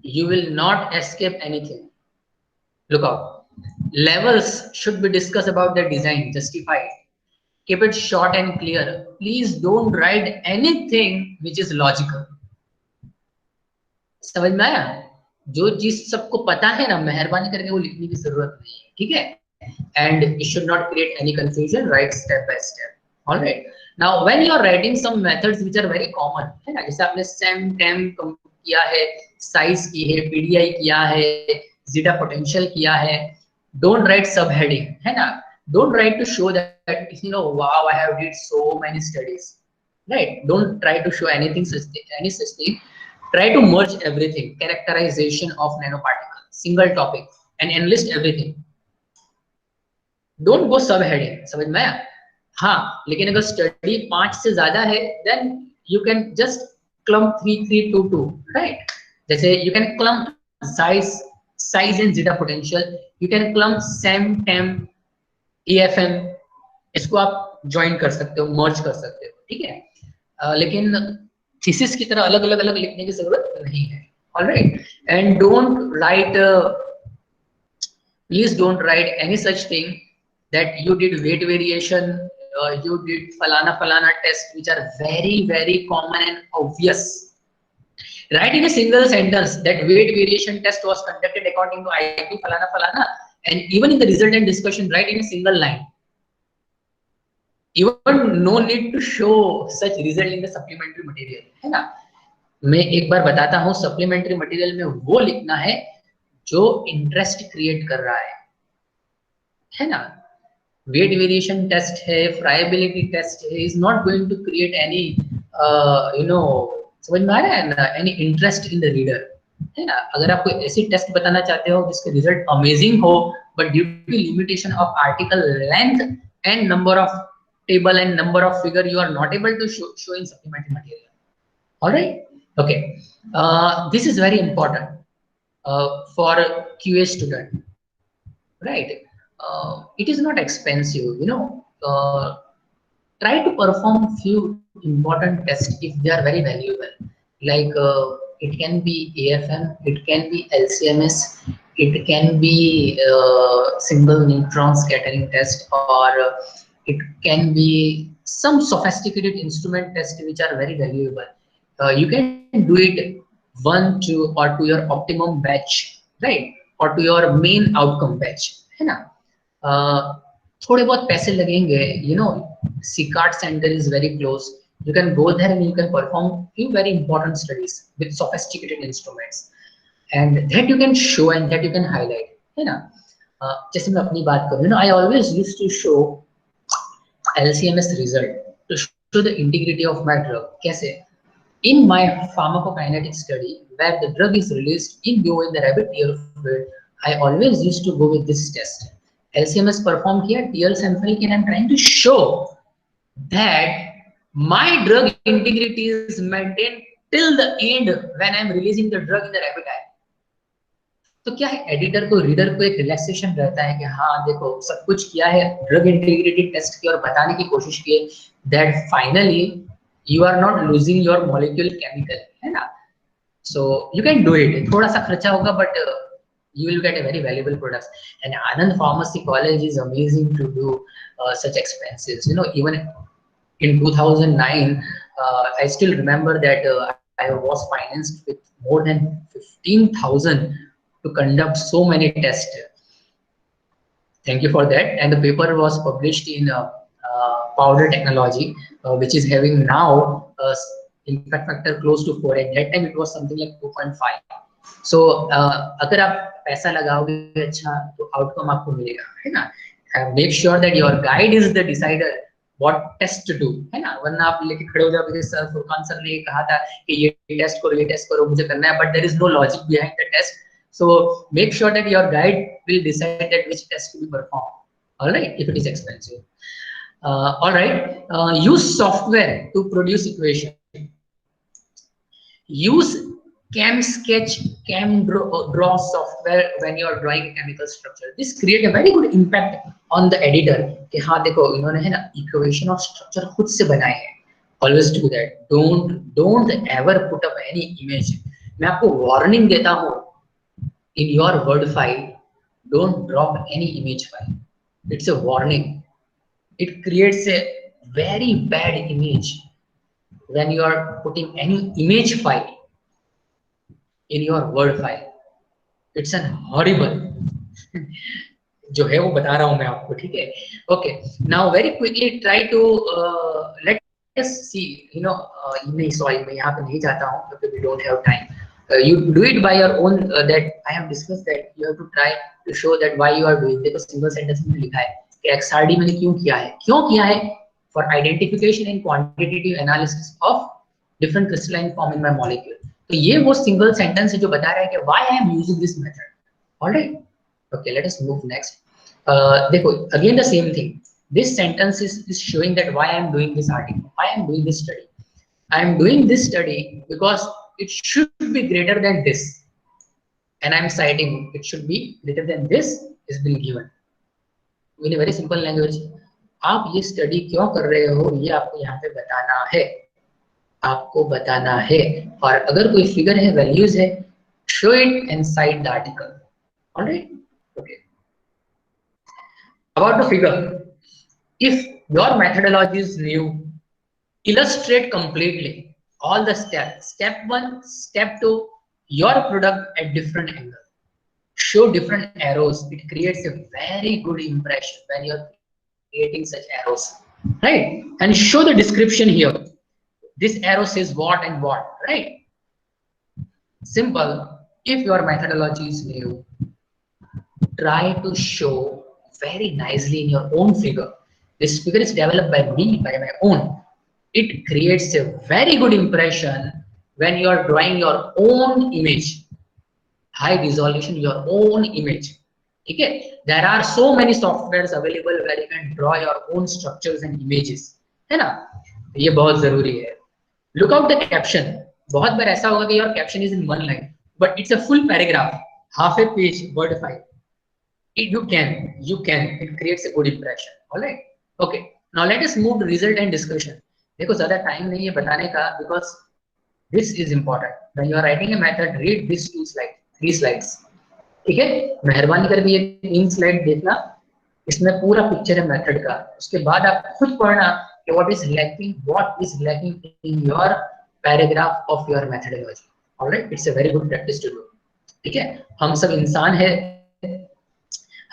you will not escape anything. Look out. Levels should be discussed about the design, justify it. Keep it short and clear. Please don't write anything which is logical. समझ में आया? जो चीज सबको पता है ना, मेहरबानी करके वो लिखने की जरूरत नहीं है, ठीक है? And it should not create any confusion. Write step by step. All right. Now, when you are writing some methods which are very common, है ना? जैसे आपने SEM, TEM किया है, size की है, PDI किया है, zeta potential किया है. Don't write subheading, है ना? Don't write to show that you know, wow, I have did so many studies, right? Don't try to show anything any such thing. Try to merge everything. Characterization of nanoparticle, single topic, and enlist everything. Don't go subheading. समझ में आया? हाँ, लेकिन अगर study 5 से ज्यादा है, then you can just clump 3-3-2-2, right? जैसे you can clump size and zeta potential. You can clump SEM, TEM, EFM. इसको आप join कर सकते हो, merge कर सकते हो, ठीक है? लेकिन थीसिस की तरह अलग-अलग लिखने की जरूरत नहीं है. All right? And don't write. Please don't write any such thing that you did weight variation. You did falana test, which are very common and obvious. Write in a single sentence that weight variation test was conducted according to IQ falana, and even in the result and discussion, write in a single line. Even no need to show such result in the supplementary material, है ना? मैं एक बार बताता हूँ, supplementary material में वो लिखना है जो interest create कर रहा है ना? Weight variation test है, friability test है, is not going to create any समझ में आ रहा है ना, any interest in the reader, है ना? अगर आपको ऐसी टेस्ट बताना चाहते हो जिसके रिजल्ट अमेजिंग हो, but due to limitation of article length and number of table and number of figure, you are not able to show in supplementary material. All right? Okay. This is very important for QA student, right? It is not expensive, you know. Try to perform few important tests if they are very valuable. Like it can be AFM, it can be LCMS, it can be single neutron scattering test, or it can be some sophisticated instrument test which are very valuable. You can do it 1 to or to your optimum batch, right? Or to your main outcome batch, है ना? थोड़े बहुत पैसे लगेंगे, you know. CCART center is very close. You can go there and you can perform few very important studies with sophisticated instruments, and that you can show and that you can highlight, है ना? जैसे मैं अपनी बात करूँ, you know, I always used to show LCMS result to show the integrity of my drug. कैसे? In my pharmacokinetic study, where the drug is released in vivo in the rabbit tear fluid, I always used to go with this test. LCMS performed here, TL sample, and I'm trying to show that my drug integrity is maintained till the end when I'm releasing the drug in the rabbit eye. तो क्या है, editor को, reader को एक relaxation रहता है कि हाँ देखो सब कुछ किया है, ड्रग इंटीग्रिटी टेस्ट की और बताने की कोशिश की है that finally you are not losing your molecule chemical, है ना? So you can do it. थोड़ा सा खर्चा होगा, but you will get a very valuable products. And Anand Pharmacy College is amazing to do such expenses. You know, even in 2009, I still remember that I was financed with more than 15,000 to conduct so many tests. Thank you for that. And the paper was published in Powder Technology, which is having now impact factor close to 4. At that time, it was something like 2.5. So, अगर आप पैसा लगाओगे अच्छा तो outcome आपको मिलेगा, है ना? Make sure that your guide is the decider what test to do, है ना? वरना आप लेके खड़े हो जाओगे सर फुरकान सर ने कहा था कि ये टेस्ट करो मुझे करना है, but there is no logic behind the test. So make sure that your guide will decide that which test to be performed. All right, if it is expensive. All right, use software to produce equation. Use ChemSketch, ChemDraw software when you are drawing chemical structure. This create a very good impact on the editor. कि हाँ देखो इन्होंने है ना equation of structure खुद से बनाए हैं. Always do that. Don't ever put up any image. मैं आपको warning देता हूँ. In your Word file, don't drop any image file. It's a warning. It creates a very bad image when you are putting any image file in your Word file. It's an horrible. जो है वो बता रहा हूँ मैं आपको, ठीक है? Okay. Now very quickly try to let us see. You know, sorry मैं यहाँ पे नहीं जाता हूँ क्योंकि we don't have time. You do it by your own. That I have discussed that you have to try to show that why you are doing. देखो single sentence में लिखा है कि XRD मैंने क्यों किया है? For identification and quantitative analysis of different crystalline form in my molecule. तो ये वो single sentence है जो बता रहा है कि why I am using this method. All right. Okay, let us move next. देखो again the same thing. This sentence is showing that why I am doing this article, why I am doing this study. I am doing this study because it should be greater than this, and I am citing it should be greater than this is been given in a very simple language. आप ये study क्यों कर रहे हो ये आपको यहाँ पे बताना है, और अगर कोई फिगर है, वैल्यूज है, show it and cite the article. All right. Okay. About the figure, if your methodology is new, illustrate completely all the steps. Step 1, step 2, your product at different angle. Show different arrows. It creates a very good impression when you're creating such arrows, right? And show the description here. This arrow says what and what, right? Simple. If your methodology is new, try to show very nicely in your own figure. This figure is developed by me, by my own. It creates a very good impression when you are drawing your own image, high resolution, your own image. Okay, there are so many softwares available where you can draw your own structures and images, है ना? ये बहुत जरूरी है. Look out the caption. बहुत बार ऐसा होगा कि your caption is in one line, but it's a full paragraph, half a page, word file. You can. It creates a good impression. All right. Okay. Now let us move to result and discussion. देखो ज़्यादा time नहीं है बताने का, because this is important. When you are writing a method, read these 3 slides. ठीक है? मेहरबानी करके ये 3 स्लाइड देखना. इसमें पूरा पिक्चर है मेथड का. उसके बाद आप खुद पढ़ना कि what is lacking in your paragraph of your methodology. All right? It's a very good practice to do. ठीक है? हम सब इंसान है,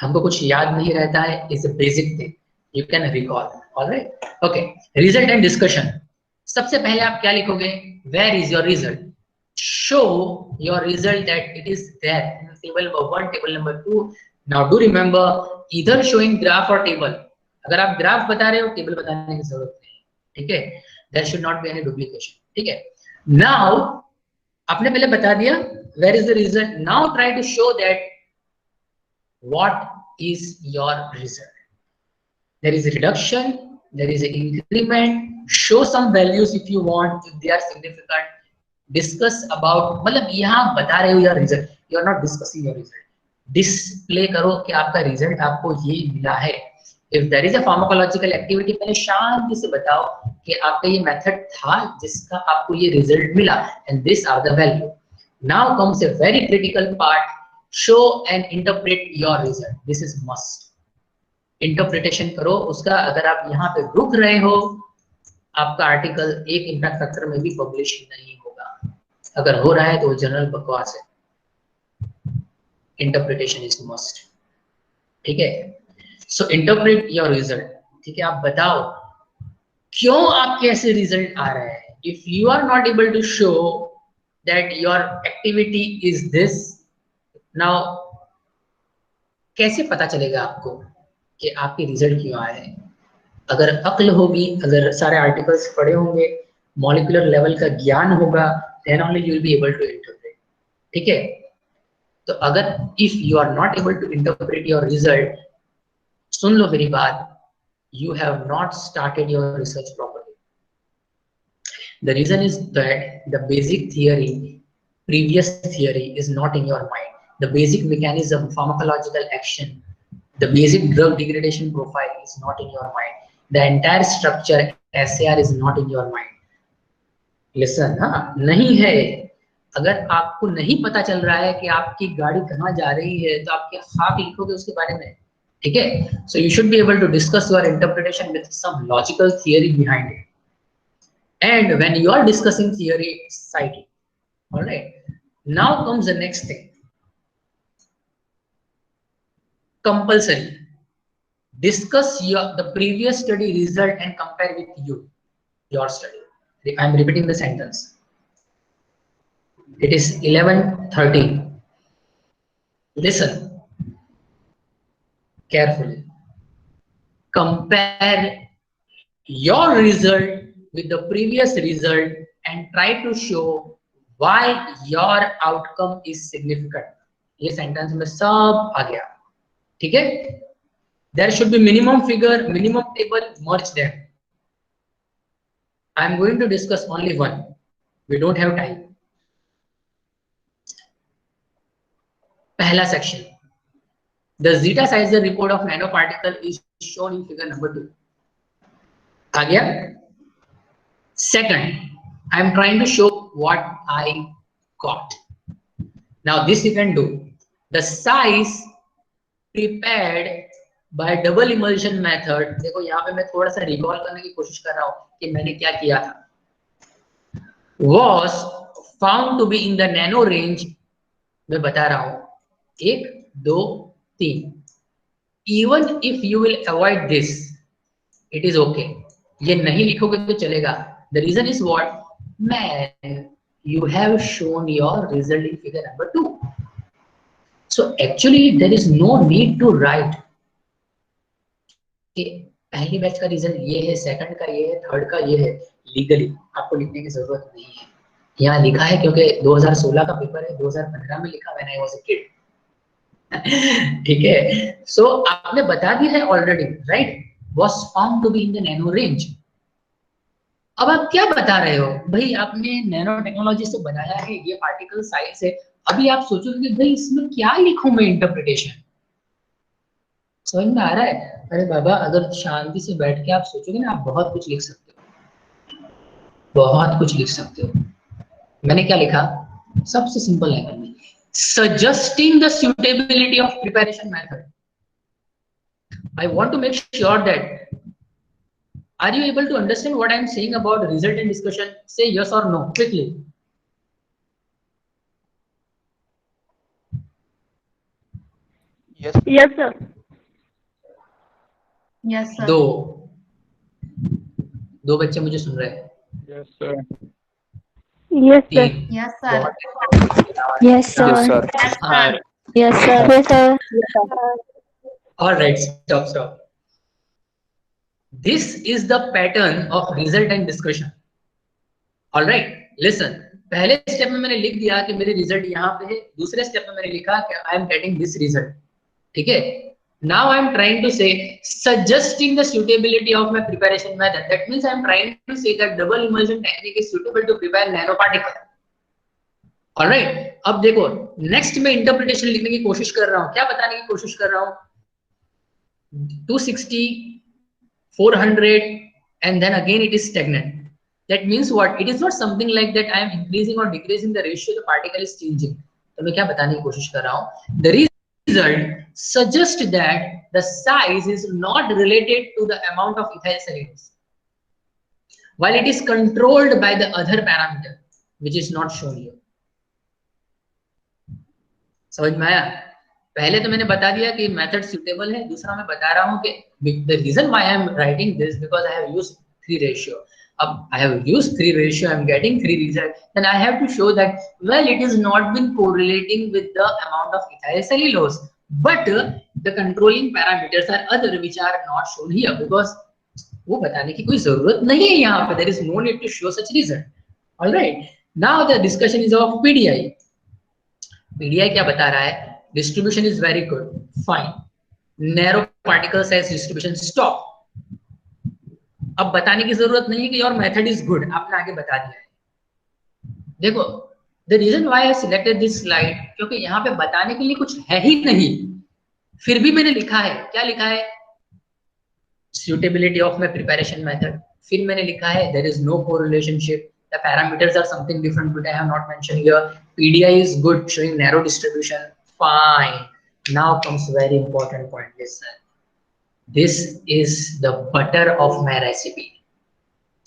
हमको कुछ याद नहीं रहता है. It's a basic thing. You can recall. All right. Okay. Result and discussion. सबसे पहले आप क्या लिखोगे? Where is your result? Show your result that it is there in table number 1, table number 2. Now do remember either showing graph or table. अगर आप graph बता रहे हो, टेबल बताने की जरूरत नहीं. ठीक है? There should not be any duplication. ठीक है? Now आपने पहले बता दिया where is the result. Now try to show that what is your result. There is a reduction, there is an increment. Show some values if you want, if they are significant. Discuss about, मतलब यहाँ बता रहे हो your result. You are not discussing your result. Display करो कि आपका result आपको ये मिला है. If there is a pharmacological activity, पहले शांति से बताओ कि आपका ये method था जिसका आपको ये result मिला, and these are the value. Now comes a very critical part. Show and interpret your result. This is must. Interpretation करो उसका. अगर आप यहाँ पे रुक रहे हो, आपका आर्टिकल एक इम्पैक्ट फैक्टर में भी पब्लिश नहीं होगा. अगर हो रहा है तो जनरल बकवास है, इंटरप्रिटेशन इज मस्ट। ठीक है, सो इंटरप्रेट योर रिजल्ट। ठीक है, आप बताओ क्यों आपके ऐसे रिजल्ट आ रहे हैं। If you are not able to show that your activity is this, now कैसे पता चलेगा आपको कि आपके रिजल्ट क्यों आए हैं। अगर अक्ल होगी, अगर सारे आर्टिकल्स पढ़े होंगे, मॉलिक्यूलर लेवल का ज्ञान होगा, then only you will be able to interpret. ठीक है, तो अगर if you are not able to interpret your result, सुन लो मेरी बात, you have not started your research properly. The reason is that the basic theory, previous theory is not in your mind. The basic mechanism, pharmacological action, the basic drug degradation profile is not in your mind. The entire structure, SAR is not in your mind. Listen, हाँ, नहीं है। अगर आपको नहीं पता चल रहा है कि आपकी गाड़ी कहाँ जा रही है, तो आप क्या खाक लिखोगे उसके बारे में। ठीक है, so you should be able to discuss your interpretation with some logical theory behind it. And when you are discussing theory, cite it. All right, now comes the next thing. Compulsory discuss the previous study result and compare with your study. I am repeating the sentence. It is 11:30. Listen carefully. Compare your result with the previous result and try to show why your outcome is significant. ये sentence में सब आ गया। ठीक है, there should be minimum figure, minimum table, merge them. I am going to discuss only one. We don't have time. पहला section, the zeta Sizer report of nanoparticle is shown in figure number 2. आ गया। Second, I am trying to show what I got. Now this you can do. The size prepared by double emulsion method. देखो यहाँ पे मैं थोड़ा सा recall करने की कोशिश कर रहा हूँ कि मैंने क्या किया था। Was found to be in the nano range. मैं बता रहा हूँ 1, 2, 3. Even if you will avoid this, it is okay. ये नहीं लिखोगे तो चलेगा। The reason is what? Man, you have shown your result in figure number 2. So actually there is no need to write कि पहली बैच का result ये है, सेकंड का ये है, थर्ड का ये है। लीगली आपको लिखने की जरूरत नहीं है। यहाँ लिखा है क्योंकि 2016 का पेपर है, 2015 में लिखा मैंने, was a kid. ठीक है, सो आपने बता दिया है already, right? Was found to be in the nano range. अब आप क्या बता रहे हो भाई, आपने नैनो टेक्नोलॉजी से बनाया है, ये पार्टिकल साइज है। अभी आप सोचोगे कि भाई इसमें क्या लिखूं मैं इंटरप्रिटेशन। समझ में आ रहा है? अरे बाबा, अगर शांति से बैठ के आप सोचोगे ना, आप बहुत कुछ लिख सकते हो, बहुत कुछ लिख सकते हो। मैंने क्या लिखा? सबसे सिंपल लैंग्वेज में, suggesting the suitability of preparation method. I want to make sure that are you able to understand what I am saying about result and discussion? Say yes or no quickly. Yes. Yes, sir. Yes, sir. दो बच्चे मुझे सुन रहे हैं। Yes, sir. Yes, sir. Yes, sir. Yes, sir. Yes, sir. Yes, sir. Yes, sir. All right, stop. This is the pattern of result and discussion. All right, listen. पहले step में मैंने लिख दिया कि मेरे रिजल्ट यहाँ पे है, दूसरे स्टेप में मैंने लिखा कि I am getting this result. ठीक है, now I am trying to say suggesting the suitability of my preparation method. That means I am trying to say that double emulsion technique is suitable to prepare nanoparticle. All right, अब देखो next में interpretation लिखने की कोशिश कर रहा हूँ। क्या बताने की कोशिश कर रहा हूँ? 260, 400 and then again it is stagnant. That means what? It is not something like that I am increasing or decreasing the ratio, the particle is changing. तो मैं क्या बताने की कोशिश कर रहा हूँ? The result suggests that the size is not related to the amount of ethyl salinity, while it is controlled by the other parameter which is not shown here. समझ में आया? पहले तो मैंने बता दिया कि मेथड सुटेबल है, दूसरा मैं बता रहा हूँ कि the reason why I am writing this because I have used 3 ratio. अब I have used 3 ratio, I am getting 3 result, then I have to show that well it is not been correlating with the amount of ethyl cellulose, but the controlling parameters are other which are not shown here because वो बताने की कोई जरूरत नहीं है यहाँ पे. There is no need to show such result. All right. Now the discussion is of PDI. PDI क्या बता रहा है? Distribution is very good, fine. Narrow particle size distribution, stop. अब बताने की जरूरत नहीं है कि योर मेथड इज गुड, आपने आगे बता दिया है. देखो, the reason why I selected this slide, क्योंकि यहाँ पे बताने के लिए कुछ है ही नहीं, फिर भी मैंने लिखा है. क्या लिखा है? suitability of my preparation method. फिर मैंने लिखा है there is no correlationship, the parameters are something different but I have not mentioned here. PDI is good, showing narrow distribution, fine. Now comes very important point. Listen, this is the butter of my recipe.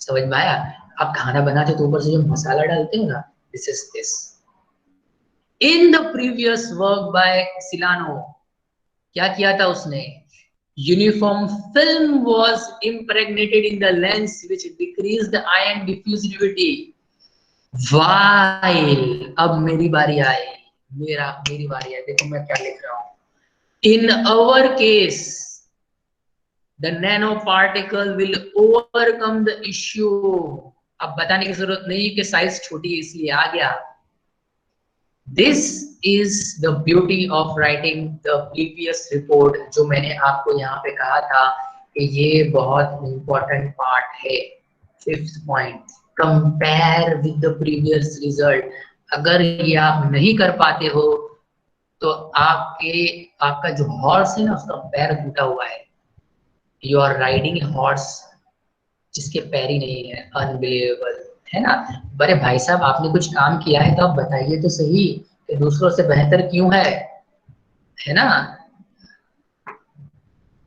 समझ में आया? आप खाना बनाते हो तो ऊपर से जो मसाला डालते हो ना, this is this. In the previous work by Silano, क्या किया था उसने? Uniform film was impregnated in the lens which decreased the ion diffusivity. While अब मेरी बारी आई, मेरी बारी आई. देखो मैं क्या लिख रहा हूँ. In our case, the nanoparticle will overcome the issue. अब बताने की जरूरत नहीं कि साइज छोटी है इसलिए आ गया. This is the beauty of writing the previous report, जो मैंने आपको यहाँ पे कहा था कि ये बहुत important part है. 5th point, compare with the previous result. अगर ये आप नहीं कर पाते हो तो आपका जो हॉर्स है ना, उसका पैर टूटा हुआ है. You are riding a horse जिसके पैर ही नहीं है. Unbelievable, है ना? बड़े भाई साहब, आपने कुछ काम किया है तो आप बताइए तो सही कि दूसरों से बेहतर क्यों है ना?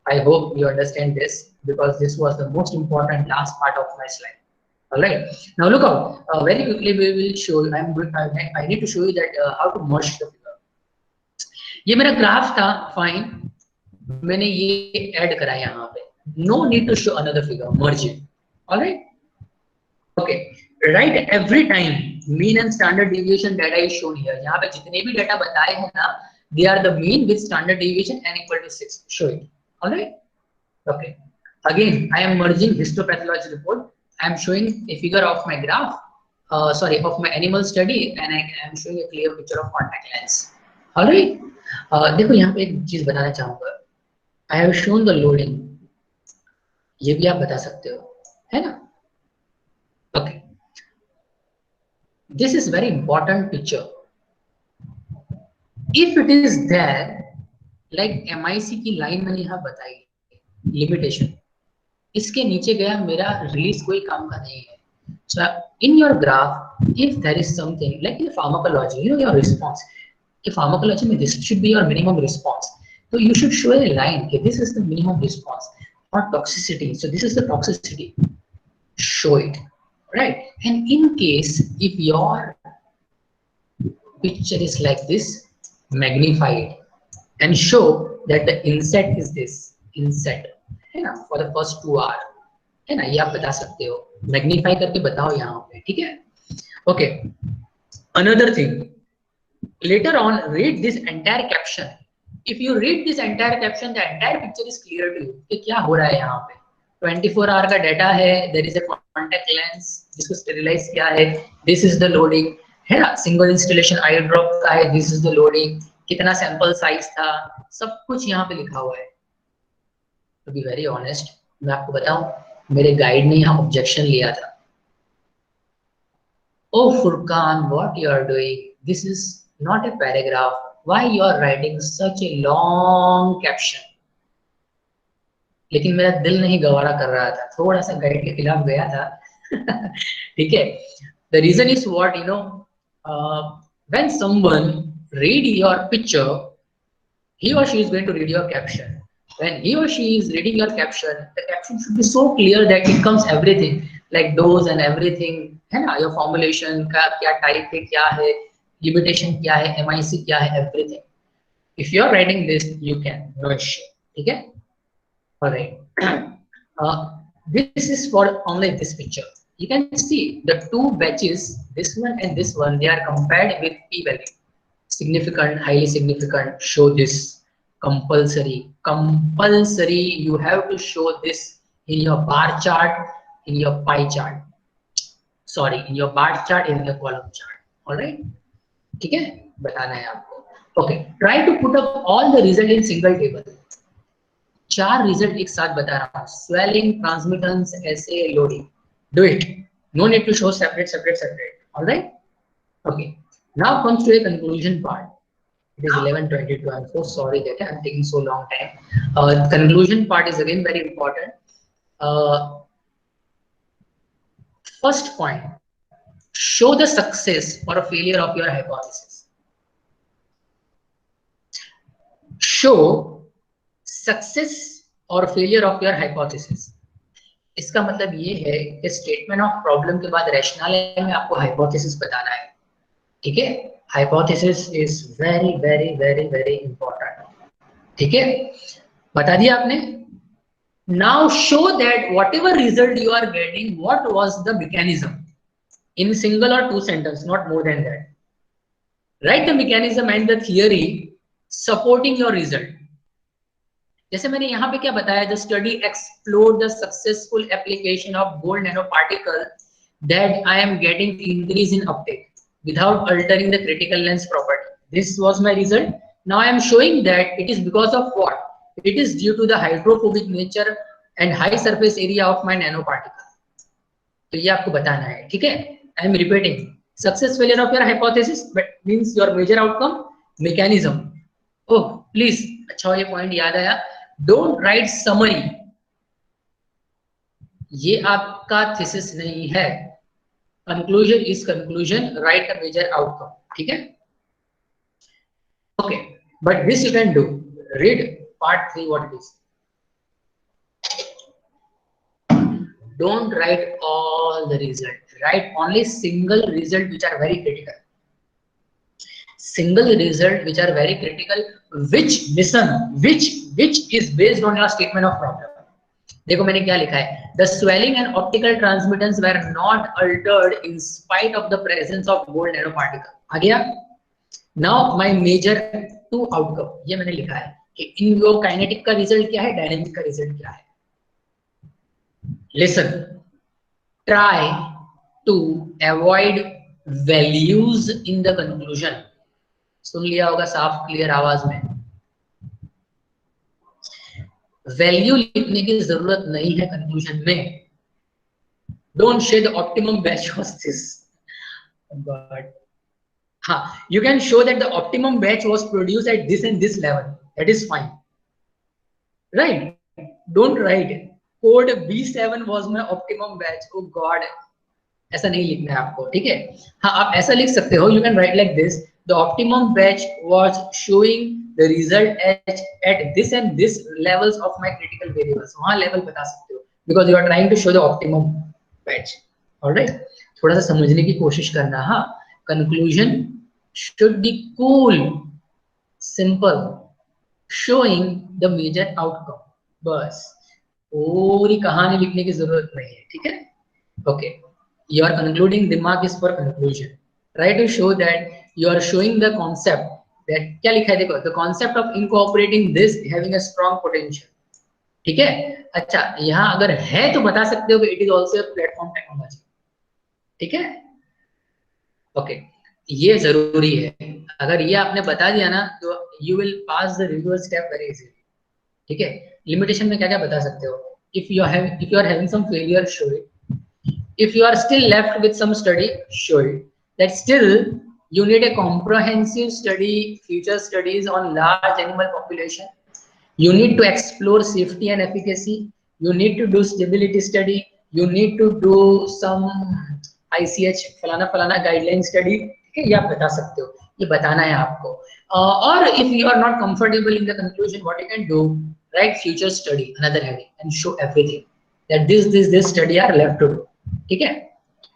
I hope you understand this because this was the most important last part of my slide. All right. Now look out. Very quickly we will show you. I need to show you that how to merge the figure. ये मेरा graph था, fine. मैंने ये add करा यहाँ पे. No need to show another figure. Merge it. All right. Okay. Right. Every time mean and standard deviation data is shown here. यहाँ पे जितने भी डेटा बताए हैं ना, they are the mean with standard deviation n equal to 6. Show it. All right. Okay. Again, I am merging histopathology report. I am showing a figure of my graph. Of my animal study, and I am showing a clear picture of contact lens. All right. देखो यहाँ पे एक चीज बताना चाहूँगा. I have shown the loading. ये भी आप बता सकते हो, है ना? Okay. This is very important picture. If it is there, like MIC की लाइन मैंने यहाँ बताई, limitation. इसके नीचे गया मेरा रिलीज कोई काम का नहीं है. So in your graph, if there is something like in pharmacology, you know your response. In pharmacology, this should be your minimum response. So you should show a line. Okay, this is the minimum response or toxicity. So this is the toxicity. Show it, right? And in case if your picture is like this, magnify it and show that the inset is this inset. है ना, for the first 2 hours, है ना, ये आप बता सकते हो. Magnify करके बताओ यहाँ पे, ठीक है? Okay. Another thing, later on read this entire caption. If you read this entire caption, the entire picture is clear to you कि क्या हो रहा है यहाँ पे. 24 hour का डेटा है. There is a contact lens जिसको स्टेरिलाइज किया है. This is the loading, है ना? सिंगल इंस्टॉलेशन आई ड्रॉप का है. This is the loading. कितना सैंपल साइज था, सब कुछ यहाँ पे लिखा हुआ है. To be very honest, मैं आपको बताऊं, मेरे गाइड ने यहाँ ऑब्जेक्शन लिया था. Oh Furqan, what you are doing? This is not a paragraph. Why you are writing such a long caption? लेकिन मेरा दिल नहीं गवारा कर रहा था, थोड़ा सा गाइड के खिलाफ गया था. ठीक है? The reason is what, you know, when someone read your picture, he or she is going to read your caption. When he or she is reading your caption, the caption should be so clear that it comes everything, like dose and everything, है ना? Your formulation का क्या type है, क्या है, limitation क्या है, MIC क्या है, everything. If you are writing this, you can, no issue. ठीक है? All right. This is for only this picture. You can see the two batches, this one and this one, they are compared with p-value. Significant, highly significant, show this. Compulsory. You have to show this in your bar chart, in your pie chart. Sorry, in your bar chart, in your column chart. All right? ठीक है? बताना है आपको. Okay, try to put up all the result in single table. 4 result एक साथ बता रहा हूँ. Swelling, transmittance, SA, loading. Do it. No need to show separate. All right? Okay. Now comes to a conclusion part. It is 11:22. I'm so sorry that I'm taking so long time. Conclusion part is again very important. First point. Show the success or a failure of your hypothesis. Show success or failure of your hypothesis. इसका मतलब ये है कि statement of problem के बाद rational में आपको hypothesis बताना है. ठीक है? Hypothesis is very very very very important. ठीक है? बता दिया आपने. Now show that whatever result you are getting, what was the mechanism in single or 2 sentences, not more than that. Write the mechanism and the theory supporting your result. जैसे मैंने यहाँ पे क्या बताया, the study explored the successful application of gold nanoparticle that I am getting increase in uptake without altering the critical lens property. This was my result. Now I am showing that it is because of what? It is due to the hydrophobic nature and high surface area of my nanoparticle. तो ये आपको बताना है. ठीक है? I am repeating. Success failure of your hypothesis, but means your major outcome, mechanism. Oh, please, अच्छा ये point याद आया. Don't write summary. ये आपका thesis नहीं है. Conclusion is conclusion. Write a major outcome. ठीक है? Okay, but this you can do. Read part 3 what it is. Don't write all the result. Write only single result which are very critical. Single result which are very critical. Which is based on your statement of problem. देखो मैंने क्या लिखा है. The swelling and optical transmittance were not altered in spite of the presence of gold nanoparticle. आ गया. Now my major 2 outcome. ये मैंने लिखा है कि इन वो काइनेटिक का रिजल्ट क्या है, डायनेमिक का रिजल्ट क्या है. Listen, try to avoid values in the conclusion. सुन लिया होगा साफ क्लियर आवाज में. वैल्यू लिखने की जरूरत नहीं है कंक्लूजन में. Don't say the optimum batch was this. But हाँ, you can show that the optimum batch was produced at this and this level. That is fine, right? Don't write it. Code B7 was my optimum batch. Oh God, ऐसा नहीं लिखना है आपको. ठीक है? हाँ, आप ऐसा लिख सकते हो. You can write like this. The optimum batch was showing the result at this and this levels of my critical variables. वहाँ level बता सकते हो because you are trying to show the optimum batch. All right? थोड़ा सा समझने की कोशिश करना. हाँ, conclusion should be cool, simple, showing the major outcome. बस पूरी कहानी लिखने की जरूरत नहीं है. ठीक है? Okay, you are concluding. दिमाग is for conclusion. Try to show that you are showing the concept that क्या लिखा है देखो, the concept of incorporating this having a strong potential. ठीक है? अच्छा, यहाँ अगर है तो बता सकते हो कि it is also a platform technology. ठीक है? Okay, ये जरूरी है. अगर ये आपने बता दिया ना तो you will pass the review step very easily. ठीक है? लिमिटेशन में क्या क्या बता सकते हो. If you are having some failure, show it. If you are still left with some study, show it. That still you need a comprehensive study, future studies on large animal population. You need to explore safety and efficacy. You need to do stability study. You need to do some ICH फलाना guideline study. ठीक है? ये आप बता सकते हो. ये बताना है आपको. Or if you are not comfortable in the conclusion, what you can do, write future study, another heading, and show everything that this study are left to do. ठीक है?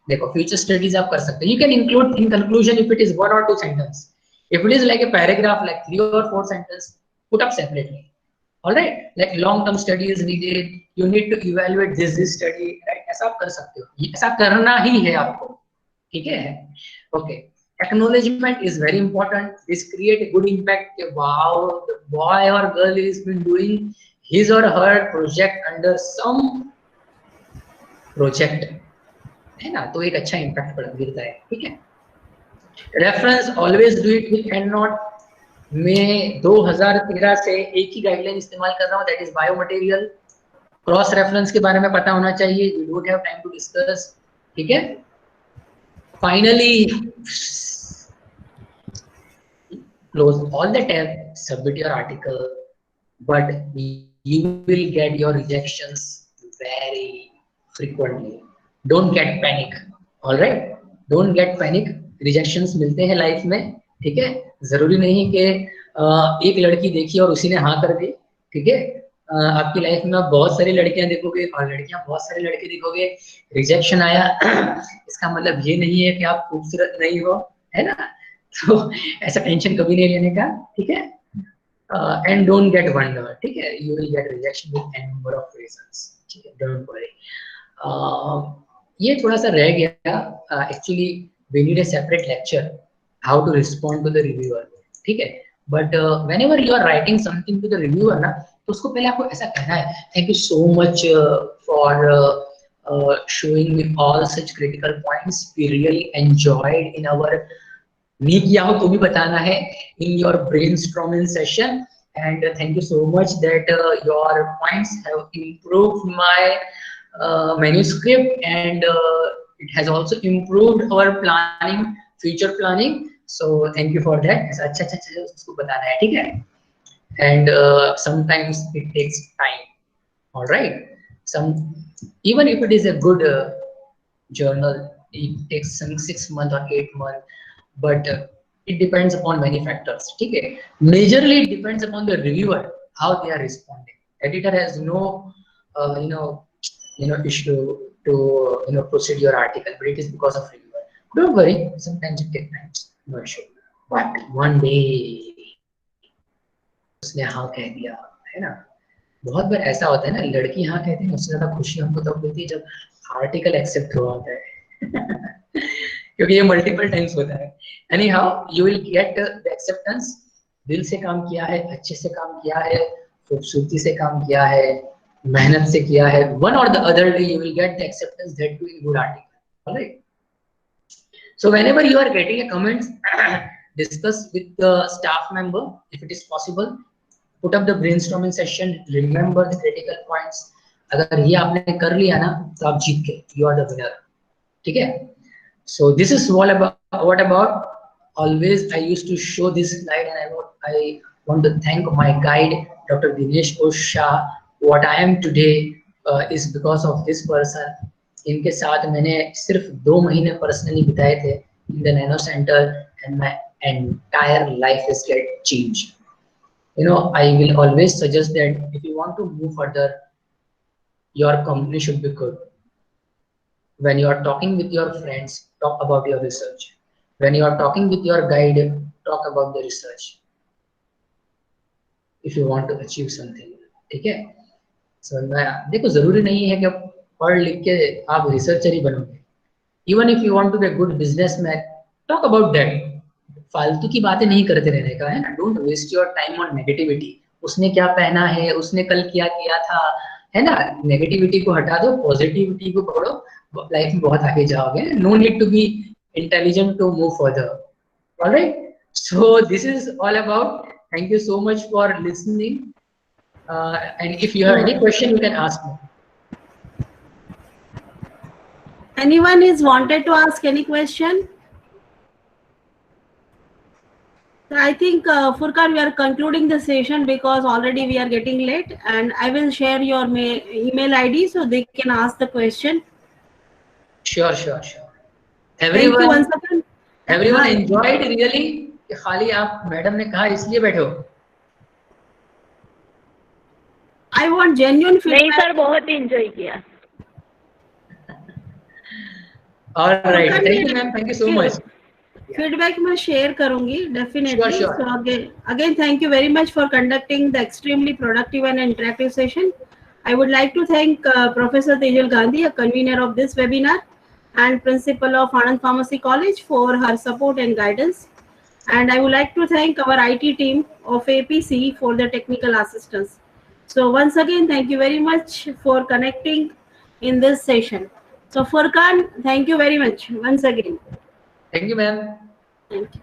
देखो future studies आप कर सकते हो. You can include in conclusion if it is 1 or 2 sentences. If it is like a paragraph, like 3 or 4 sentences, put up separately. All right, like long-term study is needed. You need to evaluate this study. Right? ऐसा आप कर सकते हो. ऐसा करना ही है आपको. ठीक है? Okay. Acknowledgement is very important. This create a good impact. Wow, the boy or girl is been doing his or her project under some project. है ना? तो एक अच्छा impact गिरता है. ठीक है? Reference always do it with and not. मैं 2013 से एक ही गाइडलाइन इस्तेमाल कर रहा हूँ, that is biomaterial. Cross reference के बारे में पता होना चाहिए. We don't have time to discuss. ठीक है. Finally close all the tab, submit your article, but you will get your rejections very frequently. Don't get panic. All right, don't get panic. rejections मिलते हैं life में. ठीक है, जरूरी नहीं कि एक लड़की देखी और उसी ने हाँ कर दी. ठीक है, आपकी लाइफ में आप बहुत सारी लड़कियां देखोगे और लड़कियां बहुत सारे लड़के देखोगे. रिजेक्शन आया इसका मतलब ये नहीं है कि आप खूबसूरत नहीं हो, है ना. तो ऐसा टेंशन कभी नहीं लेने का. ठीक है. And don't get wonder. ठीक है, you will get rejection with any number of reasons. ठीक है, don't worry. ये थोड़ा सा रह गया. Actually, we need a separate lecture how to respond to the reviewer. ठीक है, but whenever you are writing something to the reviewer ना, तो उसको पहले आपको ऐसा कहना है, thank you so much for showing me all such critical points. We really enjoyed in our नहीं किया हो तो भी बताना है in your brainstorming session, and thank you so much that your points have improved my manuscript, and it has also improved our planning, future planning. So thank you for that. ऐसा अच्छा उसको बताना है. ठीक है. And sometimes it takes time. All right. Even if it is a good journal, it takes some 6 months or 8 months. But it depends upon many factors. ठीक है. Majorly it depends upon the reviewer, how they are responding. Editor has no issue to proceed your article, but it is because of reviewer. Don't worry, sometimes it takes time, no issue. But one day उसने हाँ कह दिया, है ना. बहुत बार ऐसा होता है ना, लड़की हाँ कहती है, उससे ज्यादा खुशी हमको तब मिलती है जब आर्टिकल एक्सेप्ट हुआ होता है. क्योंकि ये मल्टीपल टाइम्स होता है. Any how you will get the acceptance. दिल से काम किया है, अच्छे से काम किया है, खूबसूरती से काम किया है, मेहनत से किया है, वन और the other day you will get the acceptance that you will good article. Alright. So whenever you are getting a comments, discuss with the staff member if it is possible. Put up the brainstorming session. Remember the critical points. अगर ये आपने कर लिया ना तो आप जीत गए, you are the winner. ठीक है. So this is what about always I used to show this slide, and I want to thank my guide Dr. Dinesh Shah. What I am today is because of this person. इनके साथ मैंने सिर्फ 2 महीने personally बिताए थे in the Nano Center, and my entire life is get changed. I will always suggest that if you want to move further, your company should be good. When you are talking with your friends, talk about your research. When you are talking with your guide, talk about the research. If you want to achieve something, ठीक है. समझ में आया. देखो जरूरी नहीं है कि आप पढ़ लिख के आप रिसर्चर ही बनोगे. Even if you want to be a good businessman, talk about that. फालतू की बातें नहीं करते रहने का, है ना. Don't waste your time on negativity. उसने क्या पहना है, उसने कल क्या किया था, है ना. नेगेटिविटी को हटा दो, पॉजिटिविटी को पकड़ो, लाइफ में बहुत आगे जाओगे. No need to be intelligent to move further. Alright. So this is all about. Thank you so much for listening, and if you have any question you can ask me. Anyone is wanted to ask any question? I think Furkan, we are concluding the session because already we are getting late, and I will share your email ID so they can ask the question. Sure. Everyone, once again. Everyone enjoyed really. कि खाली आप madam ने कहा इसलिए बैठे हो? I want genuine feedback. नहीं sir, बहुत enjoy किया. All right, thank you ma'am, thank you so much. Feedback मैं शेयर करूंगी definitely. Sure. So again thank you very much for conducting the extremely productive and interactive session. I would like to thank Professor Tejal Gandhi, a convener of this webinar, and principal of Anand Pharmacy College for her support and guidance. And I would like to thank our IT team of APC for the technical assistance. So once again, thank you very much for connecting in this session. So Furkan, thank you very much once again. Thank you, ma'am. Thank you.